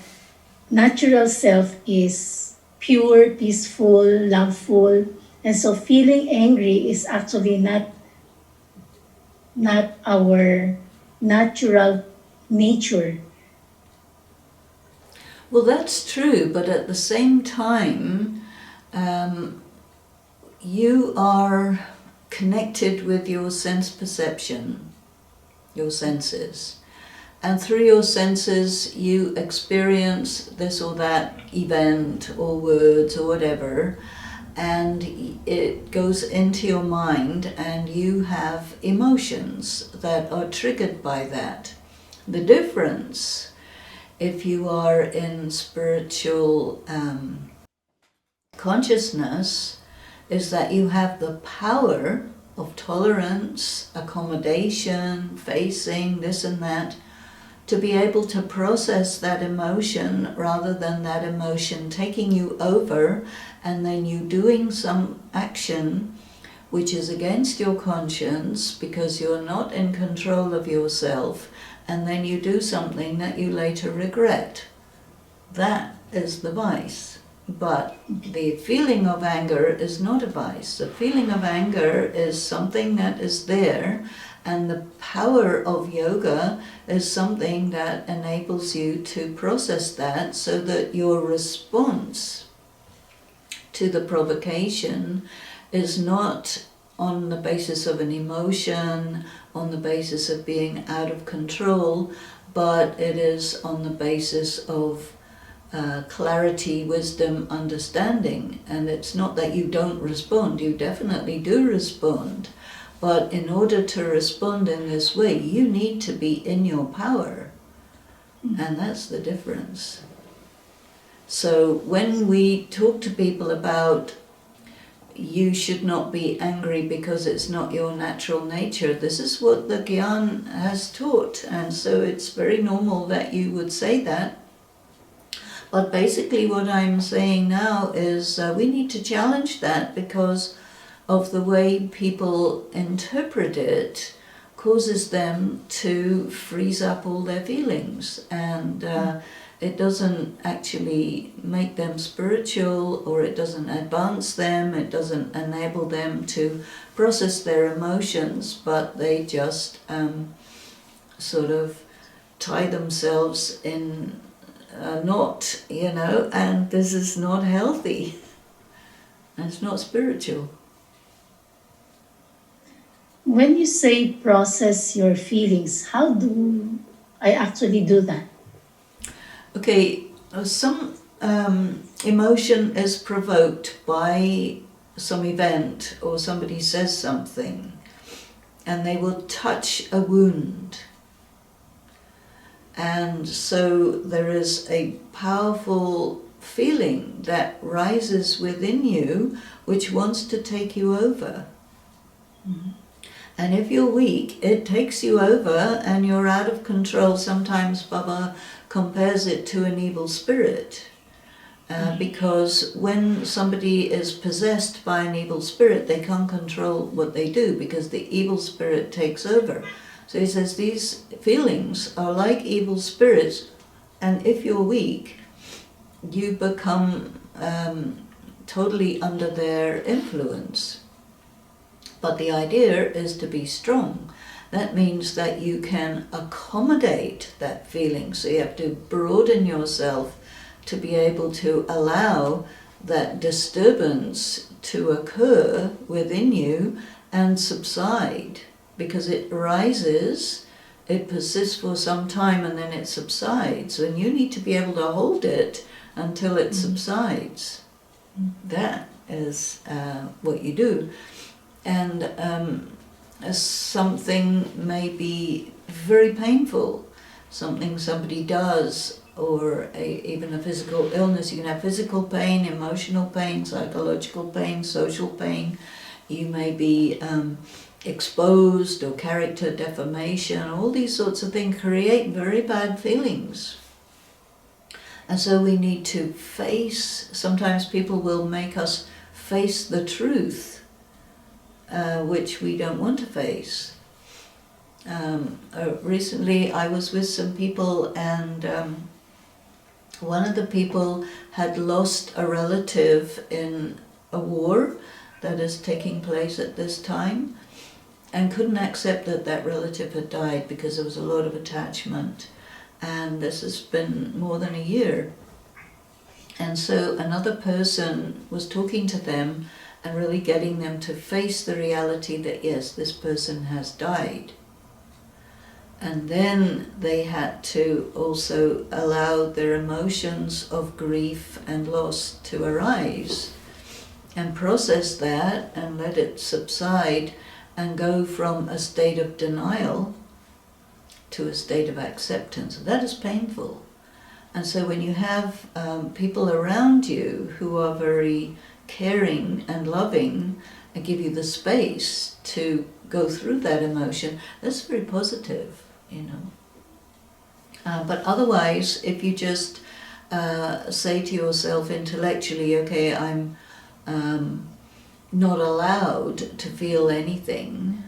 natural self is pure, peaceful, loveful, and so feeling angry is actually not our natural nature. Well, that's true, but at the same time, you are connected with your sense perception, your senses. And through your senses, you experience this or that event or words or whatever, and it goes into your mind, and you have emotions that are triggered by that. The difference, if you are in spiritual consciousness, is that you have the power of tolerance, accommodation, facing this and that, to be able to process that emotion rather than that emotion taking you over and then you doing some action which is against your conscience because you're not in control of yourself, and then you do something that you later regret. That is the vice. But the feeling of anger is not a vice. The feeling of anger is something that is there, and the power of yoga is something that enables you to process that so that your response to the provocation is not on the basis of an emotion, on the basis of being out of control, but it is on the basis of clarity, wisdom, understanding. And it's not that you don't respond, you definitely do respond. But in order to respond in this way, you need to be in your power. And that's the difference. So when we talk to people about you should not be angry because it's not your natural nature, this is what the Gyan has taught. And so it's very normal that you would say that. But basically what I'm saying now is we need to challenge that, because of the way people interpret it causes them to freeze up all their feelings, and it doesn't actually make them spiritual, or it doesn't advance them, it doesn't enable them to process their emotions, but they just sort of tie themselves in a knot, and this is not healthy. It's not spiritual. When you say process your feelings, how do I actually do that? Okay, some emotion is provoked by some event, or somebody says something, and they will touch a wound. And so there is a powerful feeling that rises within you which wants to take you over. Mm-hmm. And if you're weak, it takes you over and you're out of control. Sometimes Baba compares it to an evil spirit. Because when somebody is possessed by an evil spirit, they can't control what they do because the evil spirit takes over. So he says these feelings are like evil spirits, and if you're weak, you become totally under their influence. But the idea is to be strong. That means that you can accommodate that feeling. So you have to broaden yourself to be able to allow that disturbance to occur within you and subside. Because it rises, it persists for some time, and then it subsides. And you need to be able to hold it until it subsides. That is what you do. And something may be very painful, something somebody does, or even a physical illness. You can have physical pain, emotional pain, psychological pain, social pain. You may be exposed, or character defamation. All these sorts of things create very bad feelings. And so we need to face, sometimes people will make us face the truth. which we don't want to face. Recently I was with some people, and one of the people had lost a relative in a war that is taking place at this time, and couldn't accept that that relative had died because there was a lot of attachment. And this has been more than a year. And so another person was talking to them and really getting them to face the reality that yes, this person has died. And then they had to also allow their emotions of grief and loss to arise and process that and let it subside and go from a state of denial to a state of acceptance. That is painful. And so when you have people around you who are very caring and loving and give you the space to go through that emotion, that's very positive, you know. But otherwise, if you just say to yourself intellectually, okay, I'm not allowed to feel anything,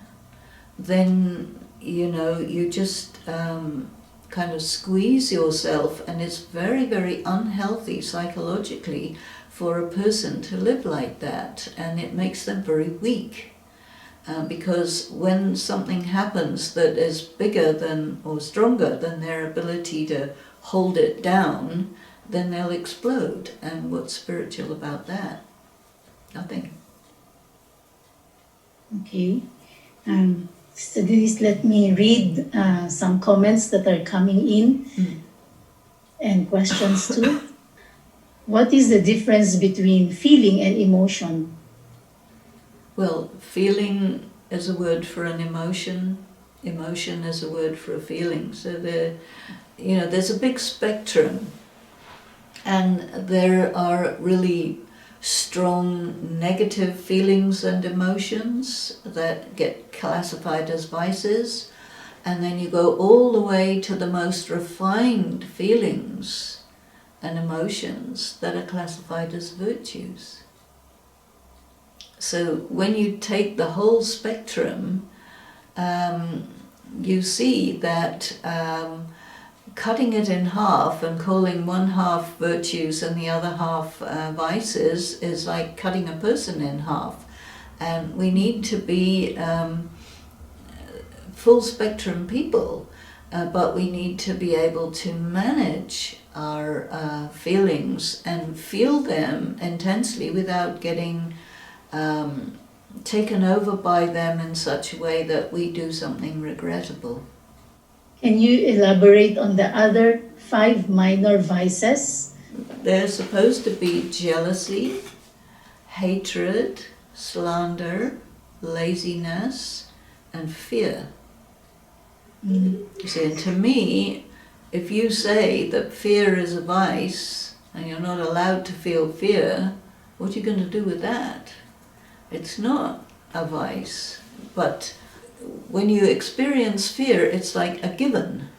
then, you know, you just kind of squeeze yourself, and it's very, very unhealthy psychologically for a person to live like that, and it makes them very weak. Because when something happens that is bigger than or stronger than their ability to hold it down, then they'll explode. And what's spiritual about that? Nothing. Okay. So Denise, let me read some comments that are coming in and questions too. What is the difference between feeling and emotion? Well, feeling is a word for an emotion. Emotion is a word for a feeling. So there's a big spectrum, and there are really strong negative feelings and emotions that get classified as vices, and then you go all the way to the most refined feelings and emotions that are classified as virtues. So when you take the whole spectrum, you see that cutting it in half and calling one half virtues and the other half vices is like cutting a person in half. And we need to be full spectrum people, but we need to be able to manage our feelings and feel them intensely without getting taken over by them in such a way that we do something regrettable. Can you elaborate on the other 5 minor vices? They're supposed to be jealousy, hatred, slander, laziness, and fear. You see, and to me, if you say that fear is a vice and you're not allowed to feel fear, what are you going to do with that? It's not a vice, but when you experience fear, it's like a given.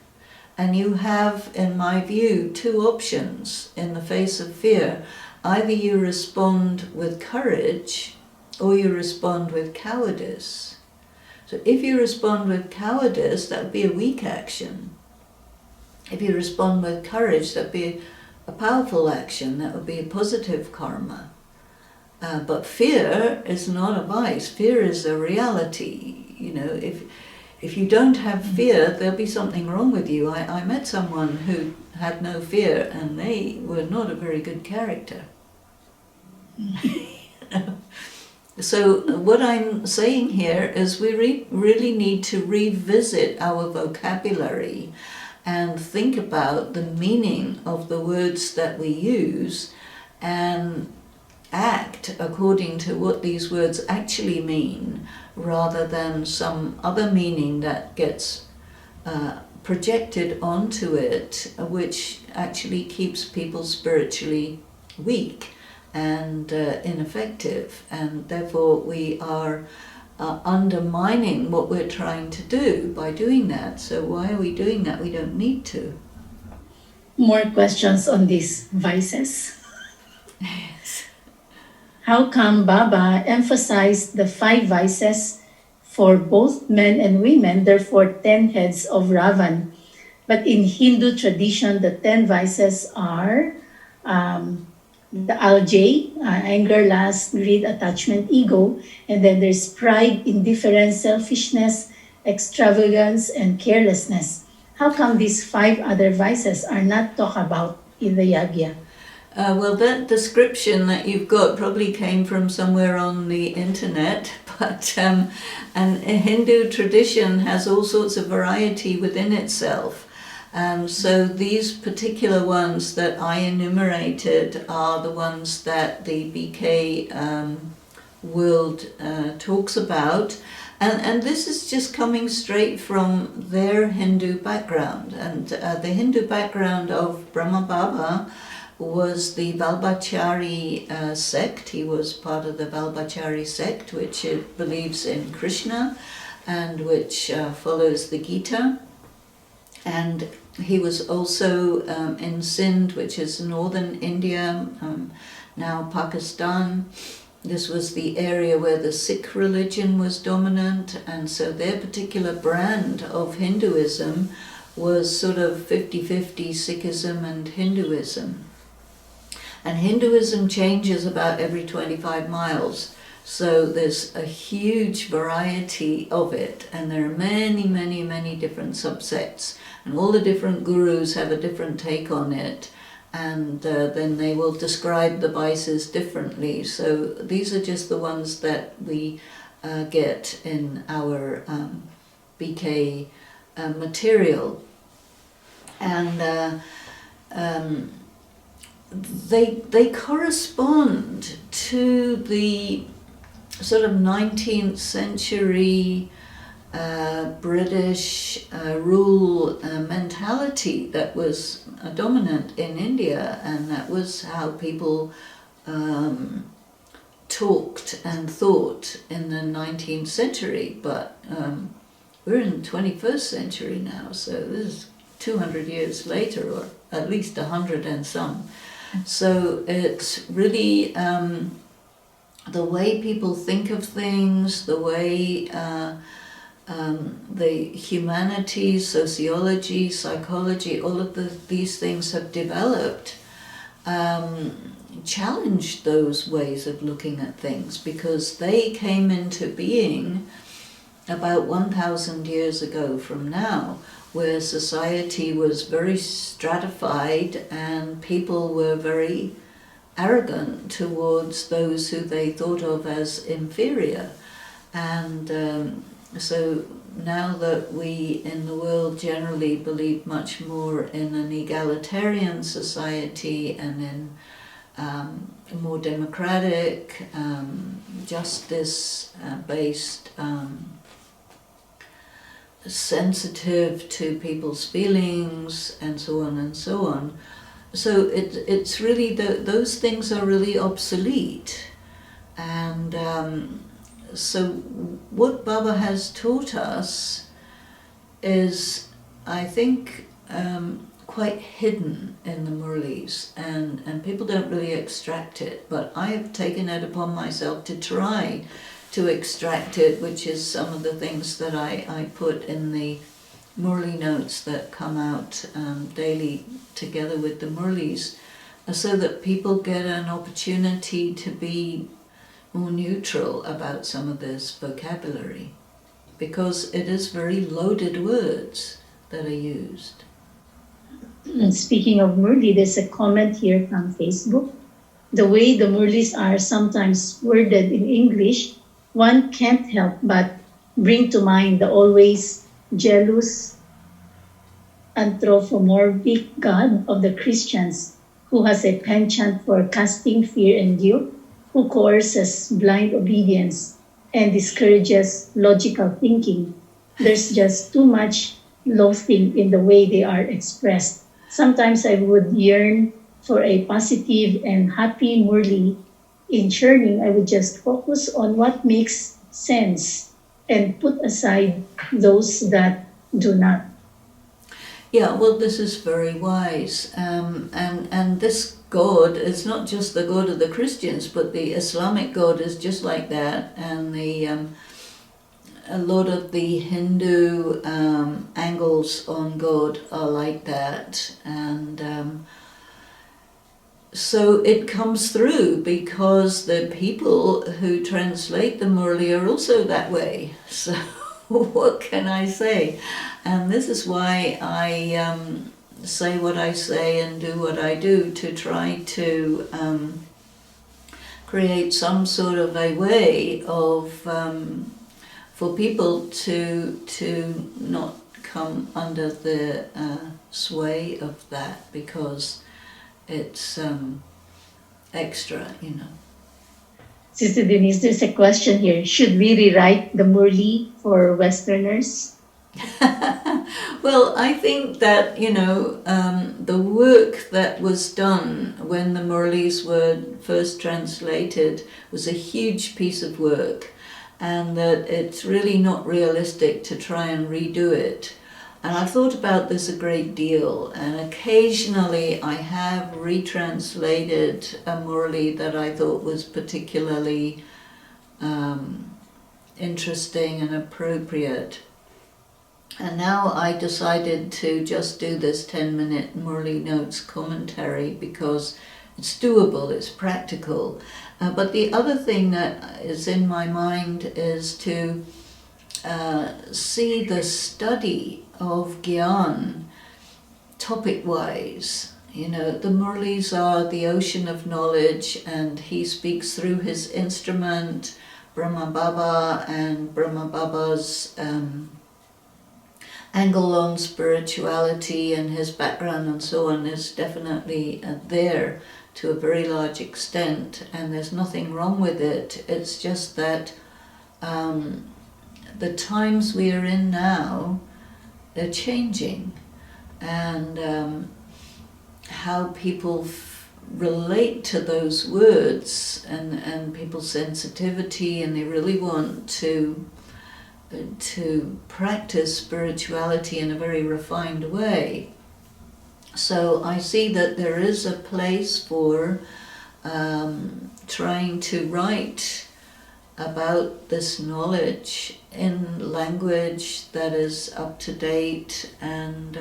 And you have, in my view, 2 options in the face of fear. Either you respond with courage or you respond with cowardice. So if you respond with cowardice, that would be a weak action. If you respond with courage, that would be a powerful action. That would be a positive karma. But fear is not a vice. Fear is a reality. You know, if you don't have fear, there'll be something wrong with you. I met someone who had no fear, and they were not a very good character. So what I'm saying here is we really need to revisit our vocabulary and think about the meaning of the words that we use and act according to what these words actually mean, rather than some other meaning that gets projected onto it, which actually keeps people spiritually weak and ineffective, and therefore we are undermining what we're trying to do by doing that. So why are we doing that? We don't need to. More questions on these vices. Yes. how come Baba emphasized the 5 vices for both men and women, therefore 10 heads of Ravan? But in Hindu tradition, the 10 vices are the LJ, anger, lust, greed, attachment, ego. And then there's pride, indifference, selfishness, extravagance, and carelessness. How come these 5 other vices are not talked about in the yagya? Well, that description that you've got probably came from somewhere on the internet, but and a Hindu tradition has all sorts of variety within itself. So these particular ones that I enumerated are the ones that the BK world talks about. And this is just coming straight from their Hindu background. And the Hindu background of Brahma Baba was the Valbhachari sect. He was part of the Valbhachari sect, which believes in Krishna and which follows the Gita. And he was also in Sindh, which is northern India, now Pakistan. This was the area where the Sikh religion was dominant, and so their particular brand of Hinduism was sort of 50-50 Sikhism and Hinduism. And Hinduism changes about every 25 miles. So there's a huge variety of it, and there are many, many, many different subsects, and all the different gurus have a different take on it, and then they will describe the vices differently. So these are just the ones that we get in our BK material, and they correspond to the sort of 19th century British rule mentality that was dominant in India, and that was how people talked and thought in the 19th century. But we're in the 21st century now, so this is 200 years later, or at least 100 and some. So it's really the way people think of things, the way the humanities, sociology, psychology, all of these things have developed, challenged those ways of looking at things, because they came into being about 1,000 years ago from now, where society was very stratified and people were very arrogant towards those who they thought of as inferior. And so now that we in the world generally believe much more in an egalitarian society and in a more democratic, justice-based, sensitive to people's feelings, and so on and so on. So it's really, those things are really obsolete. And so what Baba has taught us is, I think, quite hidden in the Murlis, and people don't really extract it, but I have taken it upon myself to try to extract it, which is some of the things that I put in the Murli notes that come out daily together with the Murlis, so that people get an opportunity to be more neutral about some of this vocabulary, because it is very loaded words that are used. And speaking of Murli, there's a comment here from Facebook. The way the Murlis are sometimes worded in English, one can't help but bring to mind the always jealous, anthropomorphic God of the Christians, who has a penchant for casting fear and guilt, who coerces blind obedience and discourages logical thinking. There's just too much loathing in the way they are expressed. Sometimes I would yearn for a positive and happy Murli. In churning, I would just focus on what makes sense and put aside those that do not. Yeah, well, this is very wise, and this God is not just the God of the Christians, but the Islamic God is just like that, and the a lot of the Hindu angles on God are like that, and so it comes through because the people who translate the Murli are also that way. So what can I say? And this is why I say what I say and do what I do, to try to create some sort of a way of for people to not come under the sway of that, because it's extra, you know. Sister Denise, there's a question here. Should we rewrite the Murli for Westerners? Well, I think that, you know, the work that was done when the Murlis were first translated was a huge piece of work, and that it's really not realistic to try and redo it. And I've thought about this a great deal, and occasionally I have retranslated a Murli that I thought was particularly interesting and appropriate. And now I decided to just do this 10-minute Murli Notes commentary because it's doable, it's practical. But the other thing that is in my mind is to see the study of Gyan topic-wise. You know, the Murlis are the ocean of knowledge, and he speaks through his instrument, Brahma Baba, and Brahma Baba's angle on spirituality and his background and so on is definitely there to a very large extent, and there's nothing wrong with it. It's just that the times we are in now, they're changing, and how people relate to those words and people's sensitivity, and they really want to practice spirituality in a very refined way. So I see that there is a place for trying to write about this knowledge in language that is up to date, and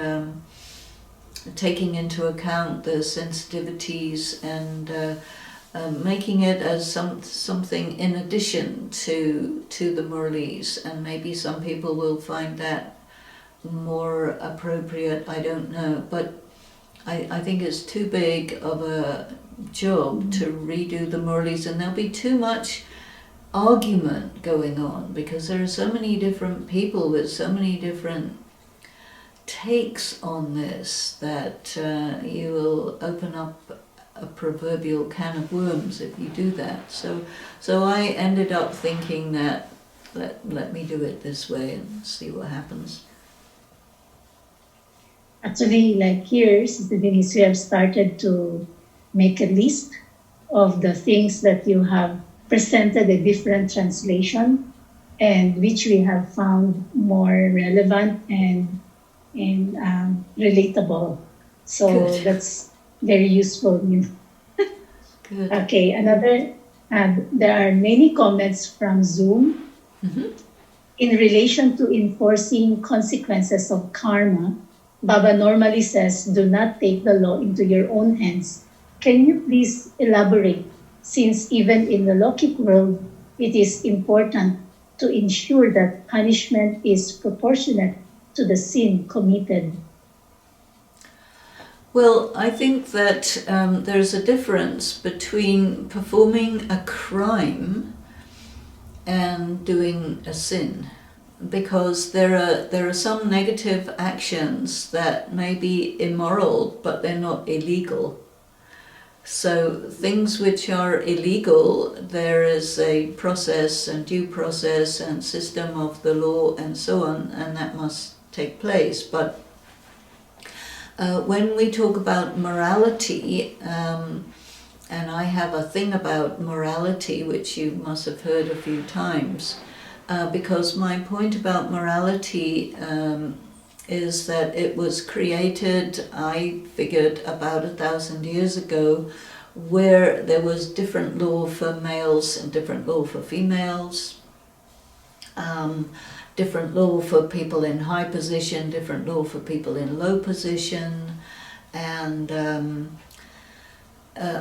taking into account the sensitivities, and making it as something in addition to the Murlis. And maybe some people will find that more appropriate, I don't know, but I think it's too big of a job to redo the Murlis, and there'll be too much argument going on, because there are so many different people with so many different takes on this that you will open up a proverbial can of worms if you do that. So I ended up thinking that let me do it this way and see what happens. Actually, like here, Sister Denise, we have started to make a list of the things that you have presented a different translation, and which we have found more relevant and relatable. So Good. that's very useful. Good. Okay, another, there are many comments from Zoom in relation to enforcing consequences of karma. Baba normally says, do not take the law into your own hands. Can you please elaborate, since even in the Lokik world, it is important to ensure that punishment is proportionate to the sin committed? Well, I think that there's a difference between performing a crime and doing a sin, because there are some negative actions that may be immoral, but they're not illegal. So things which are illegal, there is a process and due process and system of the law and so on, and that must take place. But when we talk about morality, and I have a thing about morality which you must have heard a few times, because my point about morality is that it was created, I figured, about 1,000 years ago, where there was different law for males and different law for females, different law for people in high position, different law for people in low position, and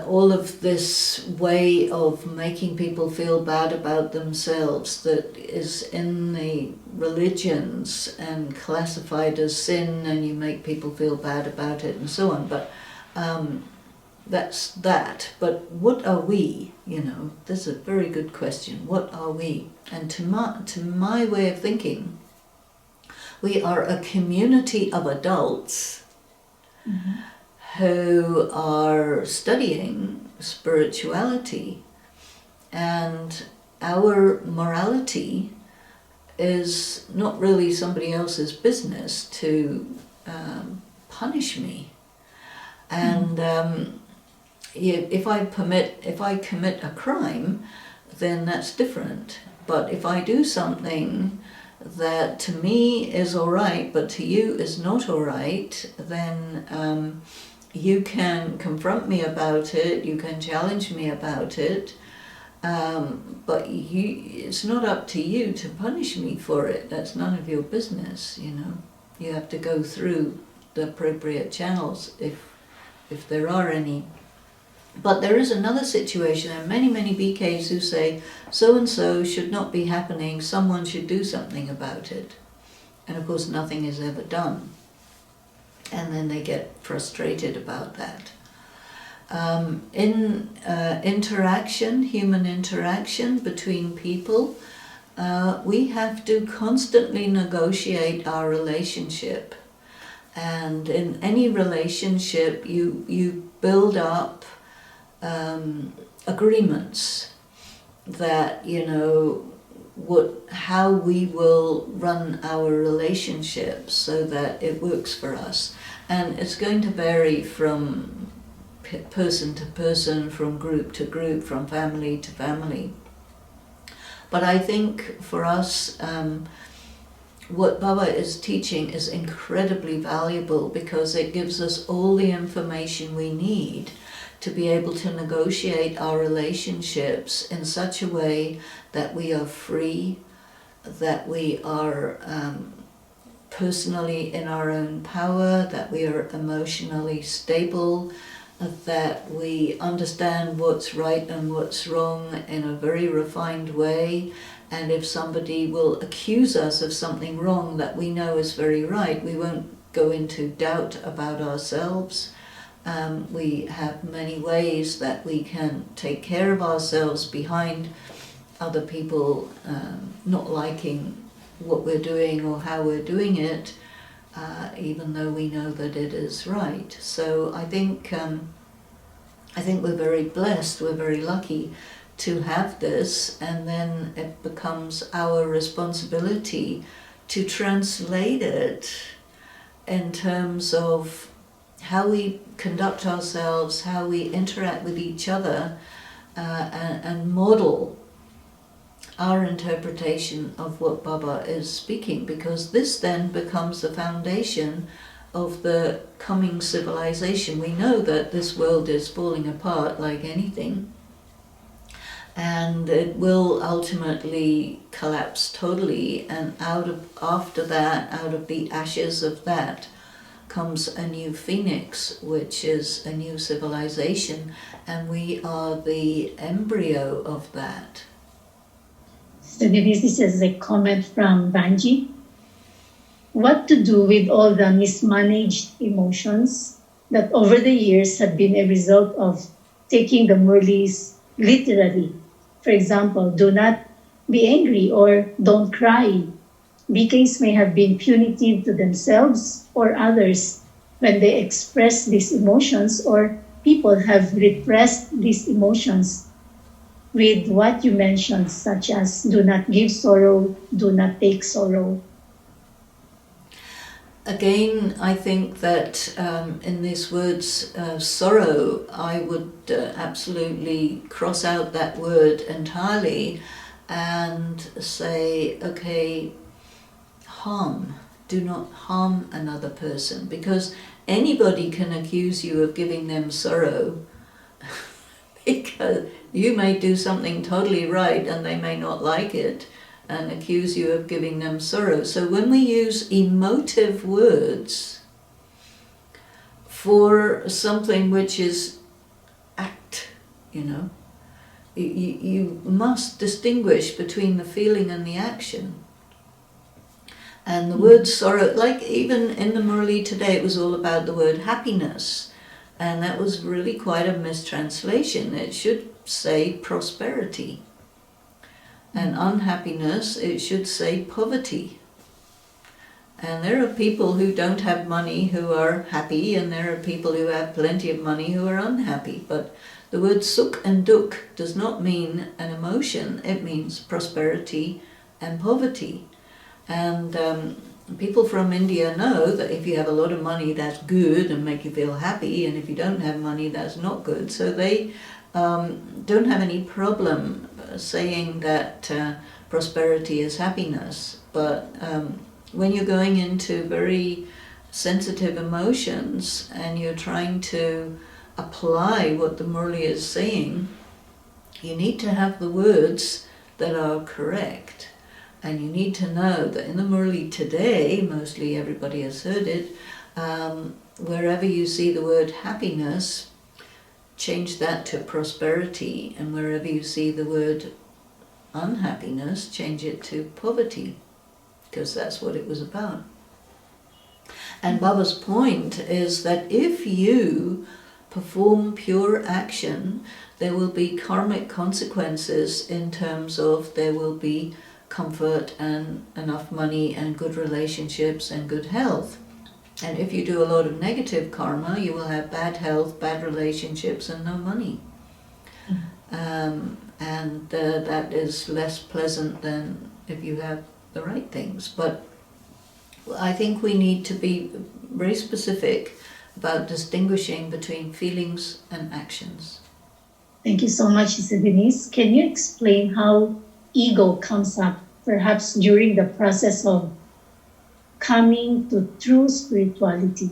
all of this way of making people feel bad about themselves that is in the religions and classified as sin, and you make people feel bad about it and so on. But that's that. But what are we? You know, this is a very good question. What are we? And to my way of thinking, we are a community of adults who are studying spirituality, and our morality is not really somebody else's business to punish me. And if I commit a crime, then that's different. But if I do something that to me is all right, but to you is not all right, then you can confront me about it, you can challenge me about it, but it's not up to you to punish me for it. That's none of your business, you know. You have to go through the appropriate channels if there are any. But there is another situation, and many BKs who say, so-and-so should not be happening, someone should do something about it. And of course nothing is ever done. And then they get frustrated about that. In interaction, human interaction between people, we have to constantly negotiate our relationship. And in any relationship, you build up agreements that, you know, how we will run our relationship so that it works for us. And it's going to vary from person to person, from group to group, from family to family. But I think for us, what Baba is teaching is incredibly valuable, because it gives us all the information we need to be able to negotiate our relationships in such a way that we are free, that we are personally in our own power, that we are emotionally stable, that we understand what's right and what's wrong in a very refined way. And if somebody will accuse us of something wrong that we know is very right, we won't go into doubt about ourselves. We have many ways that we can take care of ourselves behind other people not liking what we're doing or how we're doing it, even though we know that it is right. So I think we're very blessed, we're very lucky to have this, and then it becomes our responsibility to translate it in terms of how we conduct ourselves, how we interact with each other, and model our interpretation of what Baba is speaking, because this then becomes the foundation of the coming civilization. We know that this world is falling apart like anything, and it will ultimately collapse totally, and after that, out of the ashes of that, comes a new phoenix, which is a new civilization, and we are the embryo of that. So this is a comment from Vanji. What to do with all the mismanaged emotions that over the years have been a result of taking the Murlis literally? For example, do not be angry or don't cry. BKs may have been punitive to themselves or others when they express these emotions, or people have repressed these emotions with what you mentioned, such as do not give sorrow, do not take sorrow. Again, I think that in these words, sorrow, I would absolutely cross out that word entirely and say, okay, harm. do not harm another person, because anybody can accuse you of giving them sorrow because you may do something totally right and they may not like it and accuse you of giving them sorrow. So when we use emotive words for something which is act, you must distinguish between the feeling and the action. And the word sorrow, like even in the Murli today, it was all about the word happiness. And that was really quite a mistranslation. It should say prosperity. And unhappiness, it should say poverty. And there are people who don't have money who are happy, and there are people who have plenty of money who are unhappy. But the word sukh and dukh does not mean an emotion. It means prosperity and poverty. And people from India know that if you have a lot of money, that's good and make you feel happy, and if you don't have money, that's not good. So they don't have any problem saying that prosperity is happiness. But when you're going into very sensitive emotions and you're trying to apply what the Murli is saying, you need to have the words that are correct. And you need to know that in the Murli today, mostly everybody has heard it, wherever you see the word happiness, change that to prosperity. And wherever you see the word unhappiness, change it to poverty, because that's what it was about. And Baba's point is that if you perform pure action, there will be karmic consequences in terms of there will be comfort and enough money and good relationships and good health. And if you do a lot of negative karma, you will have bad health, bad relationships, and no money. And that is less pleasant than if you have the right things. But I think we need to be very specific about distinguishing between feelings and actions. Thank you so much, Sister Denise. Can you explain how ego comes up, perhaps during the process of coming to true spirituality?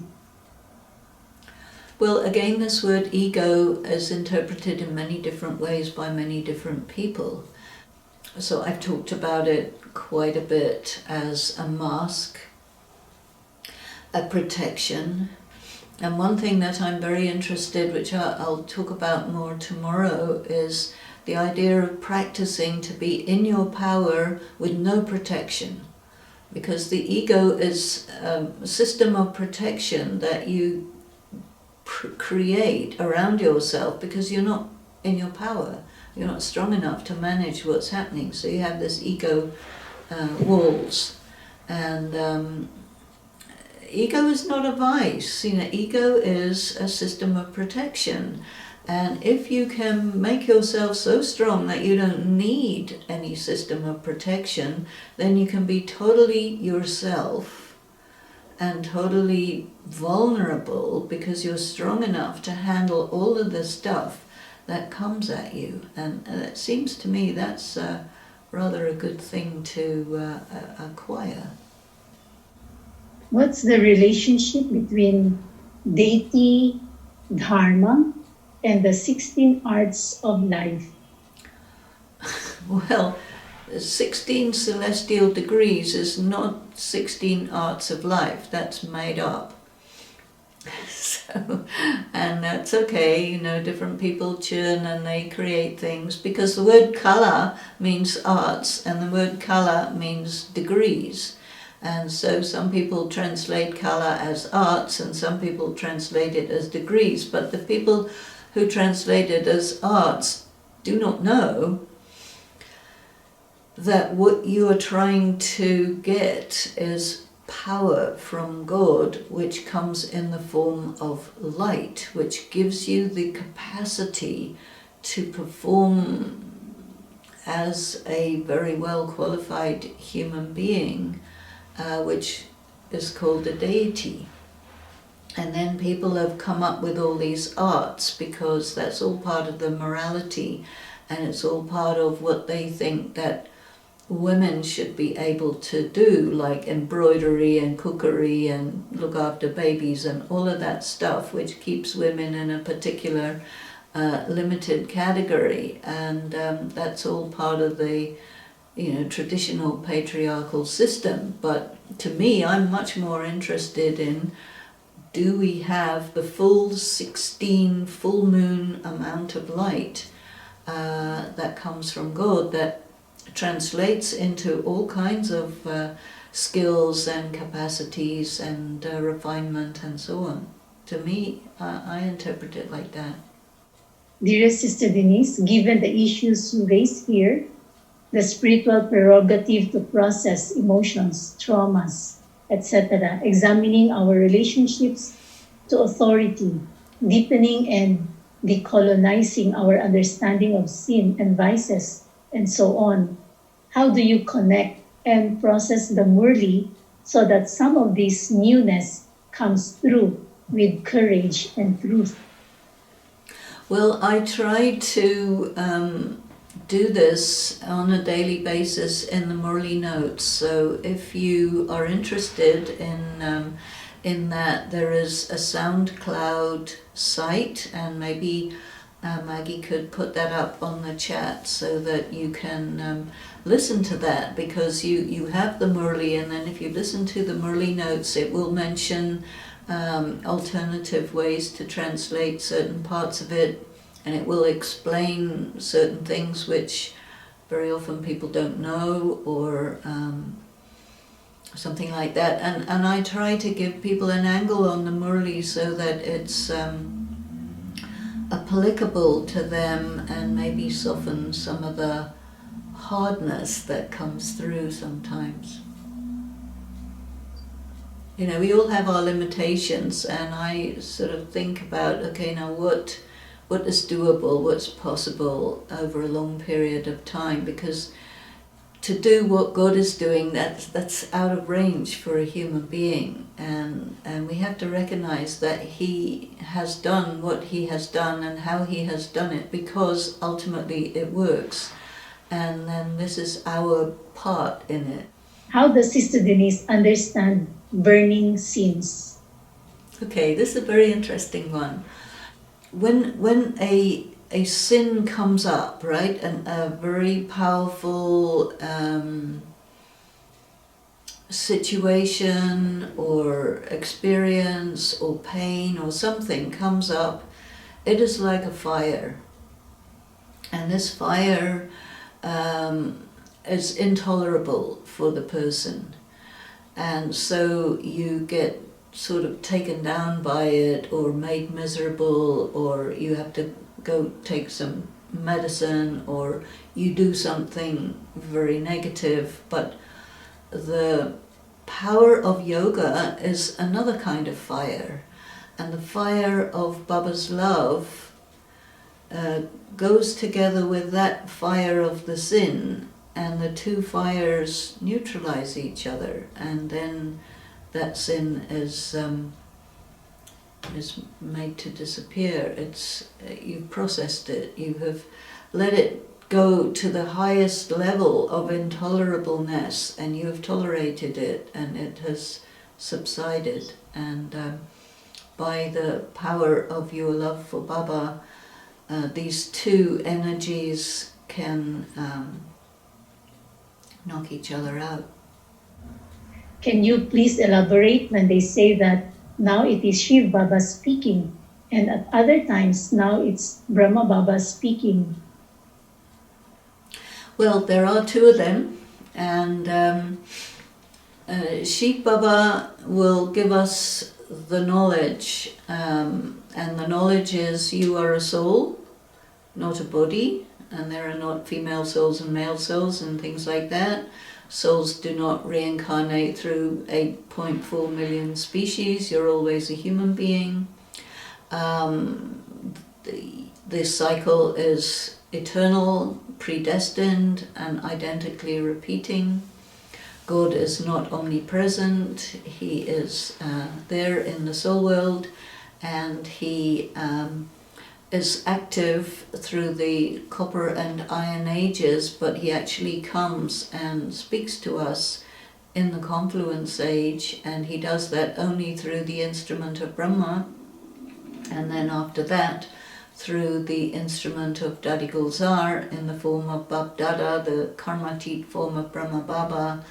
Well, again, this word ego is interpreted in many different ways by many different people. So I've talked about it quite a bit as a mask, a protection. And one thing that I'm very interested, which I'll talk about more tomorrow, is the idea of practicing to be in your power with no protection. Because the ego is a system of protection that you create around yourself because you're not in your power. You're not strong enough to manage what's happening. So you have this ego walls. And ego is not a vice. Ego is a system of protection. And if you can make yourself so strong that you don't need any system of protection, then you can be totally yourself and totally vulnerable because you're strong enough to handle all of the stuff that comes at you. And it seems to me that's rather a good thing to acquire. What's the relationship between deity, dharma, and the 16 arts of life? Well, 16 celestial degrees is not 16 arts of life. That's made up. So, and that's okay, different people churn and they create things, because the word kala means arts and the word kala means degrees. And so some people translate kala as arts and some people translate it as degrees, but the people who translate it as arts do not know that what you are trying to get is power from God, which comes in the form of light, which gives you the capacity to perform as a very well qualified human being, which is called a deity. And then people have come up with all these arts because that's all part of the morality, and it's all part of what they think that women should be able to do, like embroidery and cookery and look after babies and all of that stuff, which keeps women in a particular limited category. And that's all part of the traditional patriarchal system. But to me, I'm much more interested in, do we have the full 16 full moon amount of light that comes from God, that translates into all kinds of skills and capacities and refinement and so on. To me, I interpret it like that. Dearest Sister Denise, given the issues you raised here, the spiritual prerogative to process emotions, traumas, etc., examining our relationships to authority, deepening and decolonizing our understanding of sin and vices, and so on, how do you connect and process the Murli so that some of this newness comes through with courage and truth? Well, I try to do this on a daily basis in the Murli notes. So if you are interested in that, there is a SoundCloud site, and maybe Maggie could put that up on the chat so that you can listen to that, because you have the Murli, and then if you listen to the Murli notes, it will mention alternative ways to translate certain parts of it, and it will explain certain things which very often people don't know, or something like that. And I try to give people an angle on the Murli so that it's applicable to them and maybe soften some of the hardness that comes through sometimes. We all have our limitations, and I sort of think about, okay, now what is doable, what's possible over a long period of time, because to do what God is doing, that's out of range for a human being, and we have to recognize that He has done what He has done and how He has done it, because ultimately it works, and then this is our part in it. How does Sister Denise understand burning sins? Okay, this is a very interesting one. When a sin comes up, right, and a very powerful situation or experience or pain or something comes up, it is like a fire. And this fire is intolerable for the person. And so you get sort of taken down by it, or made miserable, or you have to go take some medicine, or you do something very negative. But the power of yoga is another kind of fire, and the fire of Baba's love goes together with that fire of the sin, and the two fires neutralize each other, and then that sin is made to disappear. You've processed it, you have let it go to the highest level of intolerableness, and you have tolerated it, and it has subsided. And by the power of your love for Baba, these two energies can knock each other out. Can you please elaborate when they say that now it is Shiv Baba speaking, and at other times now it's Brahma Baba speaking? Well, there are two of them, and Shiv Baba will give us the knowledge, and the knowledge is you are a soul, not a body, and there are not female souls and male souls and things like that. Souls do not reincarnate through 8.4 million species. You're always a human being. This cycle is eternal, predestined, and identically repeating. God is not omnipresent. He is there in the soul world, and He is active through the copper and iron ages, but he actually comes and speaks to us in the confluence age, and he does that only through the instrument of Brahma, and then after that through the instrument of Dadi Gulzar in the form of Bab Dada, the Karmatit form of Brahma Baba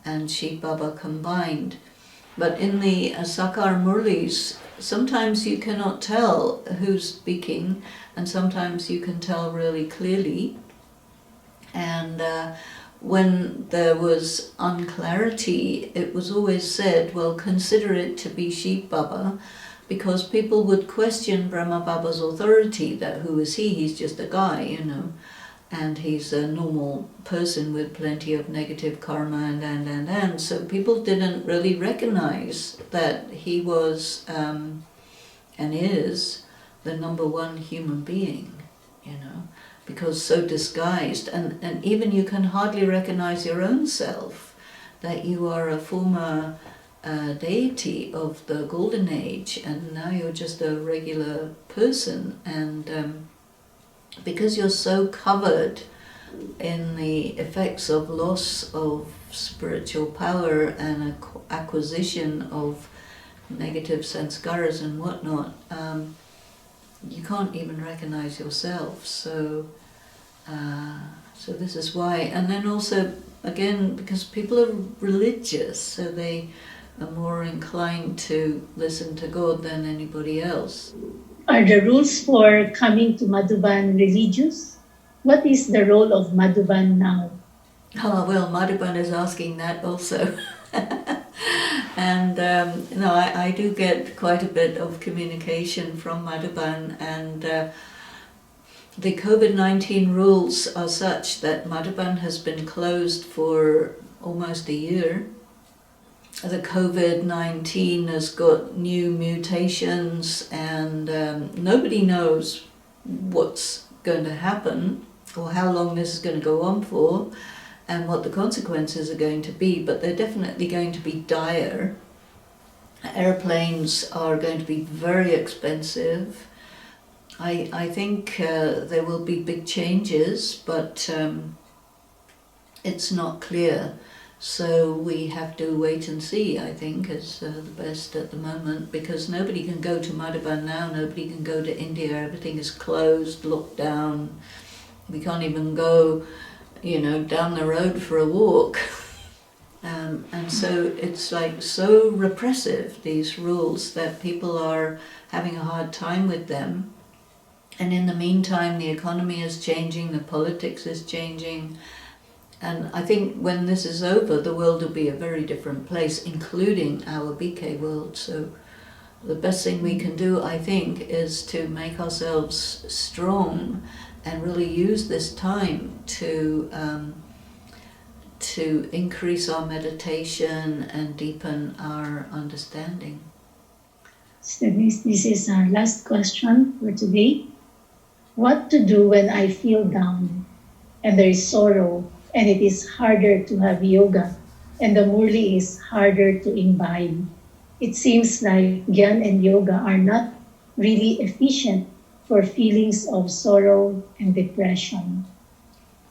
and Shiv Baba combined. But in the Sakar Murlis, sometimes you cannot tell who's speaking, and sometimes you can tell really clearly. And when there was unclarity, it was always said, well, consider it to be Shiv Baba, because people would question Brahma Baba's authority, that who is he? He's just a guy, you know, and he's a normal person with plenty of negative karma and. So people didn't really recognize that he was and is the number one human being, you know, because so disguised, and even you can hardly recognize your own self, that you are a former deity of the golden age, and now you're just a regular person, and because you're so covered in the effects of loss of spiritual power and acquisition of negative sanskaras and whatnot, you can't even recognize yourself. So this is why. And then also, again, because people are religious, so they are more inclined to listen to God than anybody else. Are the rules for coming to Madhuban religious? What is the role of Madhuban now? Oh, well, Madhuban is asking that also. And I do get quite a bit of communication from Madhuban, and the COVID-19 rules are such that Madhuban has been closed for almost a year. The COVID-19 has got new mutations, and nobody knows what's going to happen or how long this is going to go on for and what the consequences are going to be, but they're definitely going to be dire. Airplanes are going to be very expensive. I think there will be big changes, but it's not clear. So we have to wait and see, I think, is the best at the moment, because nobody can go to Madhuban now, nobody can go to India, everything is closed, locked down. We can't even go, down the road for a walk. And so it's like so repressive, these rules, that people are having a hard time with them. And in the meantime, the economy is changing, the politics is changing. And I think when this is over, the world will be a very different place, including our BK world. So the best thing we can do, I think, is to make ourselves strong and really use this time to increase our meditation and deepen our understanding. So this is our last question for today. What to do when I feel down and there is sorrow, and it is harder to have yoga, and the Murli is harder to imbibe? It seems like Gyan and yoga are not really efficient for feelings of sorrow and depression.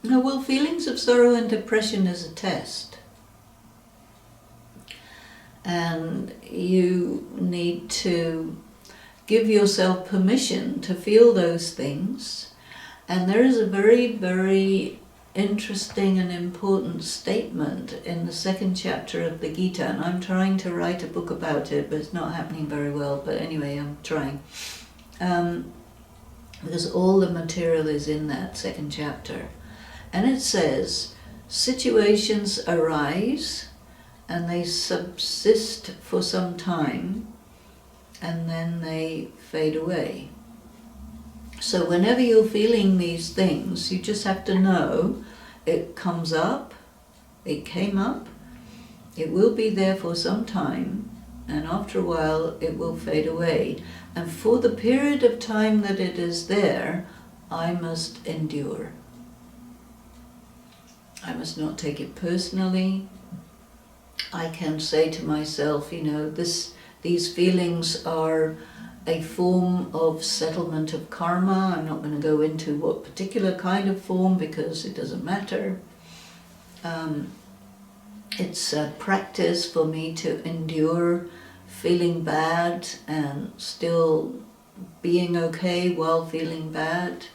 No, well, feelings of sorrow and depression is a test. And you need to give yourself permission to feel those things. And there is a very, very interesting and important statement in the second chapter of the Gita, and I'm trying to write a book about it, but it's not happening very well. But anyway, I'm trying. Because all the material is in that second chapter. And it says, situations arise and they subsist for some time and then they fade away. So whenever you're feeling these things, you just have to know it comes up, it came up, it will be there for some time, and after a while it will fade away. And for the period of time that it is there, I must endure. I must not take it personally. I can say to myself, these feelings are a form of settlement of karma. I'm not going to go into what particular kind of form because it doesn't matter. It's a practice for me to endure feeling bad and still being okay while feeling bad.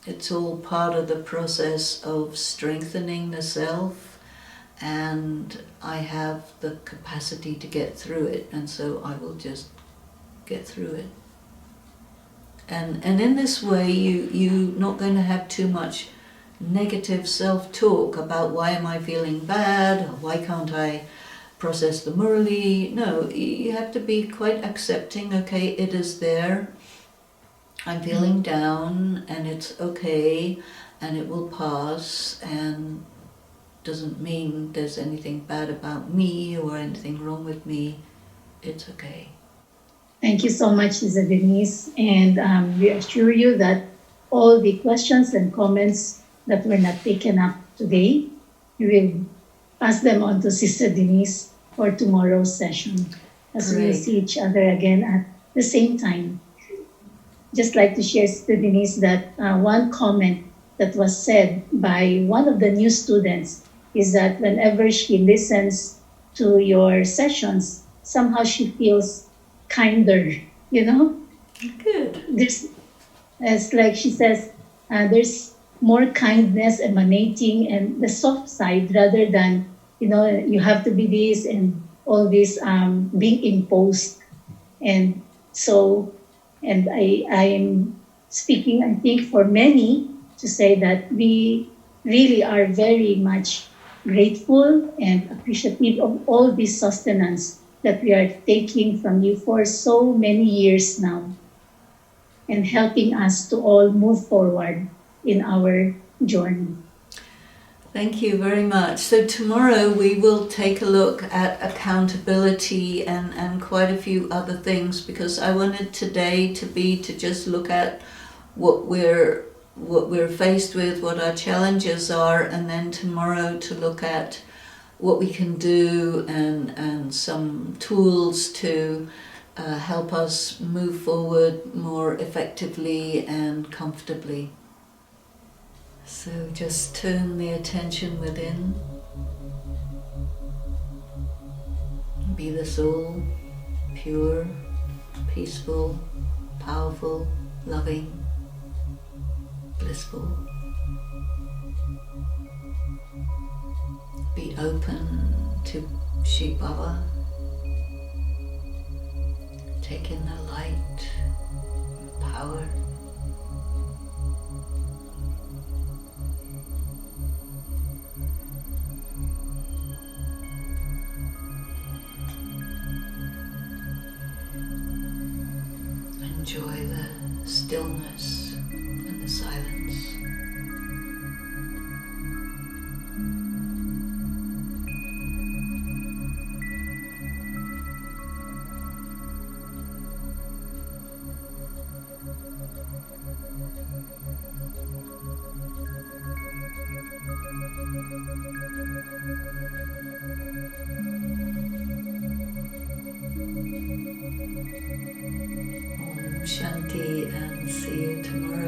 It's all part of the process of strengthening the self, and I have the capacity to get through it, and so I will just get through it. And in this way, you're not going to have too much negative self-talk about why am I feeling bad, or why can't I process the murali. No, you have to be quite accepting, okay, it is there, I'm feeling down, and it's okay, and it will pass, and doesn't mean there's anything bad about me or anything wrong with me. It's okay. Thank you so much, Sister Denise, and we assure you that all the questions and comments that were not taken up today, we will pass them on to Sister Denise for tomorrow's session, as we will Great. see each other again at the same time. Just like to share, Sister Denise, that one comment that was said by one of the new students is that whenever she listens to your sessions, somehow she feels kinder, you know? Good. It's like she says, there's more kindness emanating and the soft side rather than, you have to be this and all this being imposed. And so, and I'm speaking, I think, for many to say that we really are very much grateful and appreciative of all this sustenance that we are taking from you for so many years now, and helping us to all move forward in our journey. Thank you very much. So tomorrow we will take a look at accountability and quite a few other things, because I wanted today to just look at what we're faced with, what our challenges are, and then tomorrow to look at what we can do and some tools to help us move forward more effectively and comfortably. So just turn the attention within. Be the soul, pure, peaceful, powerful, loving, blissful. Be open to Shiv Baba. Take in the light, power. Enjoy the stillness and the silence. Om Shanti, and see you tomorrow.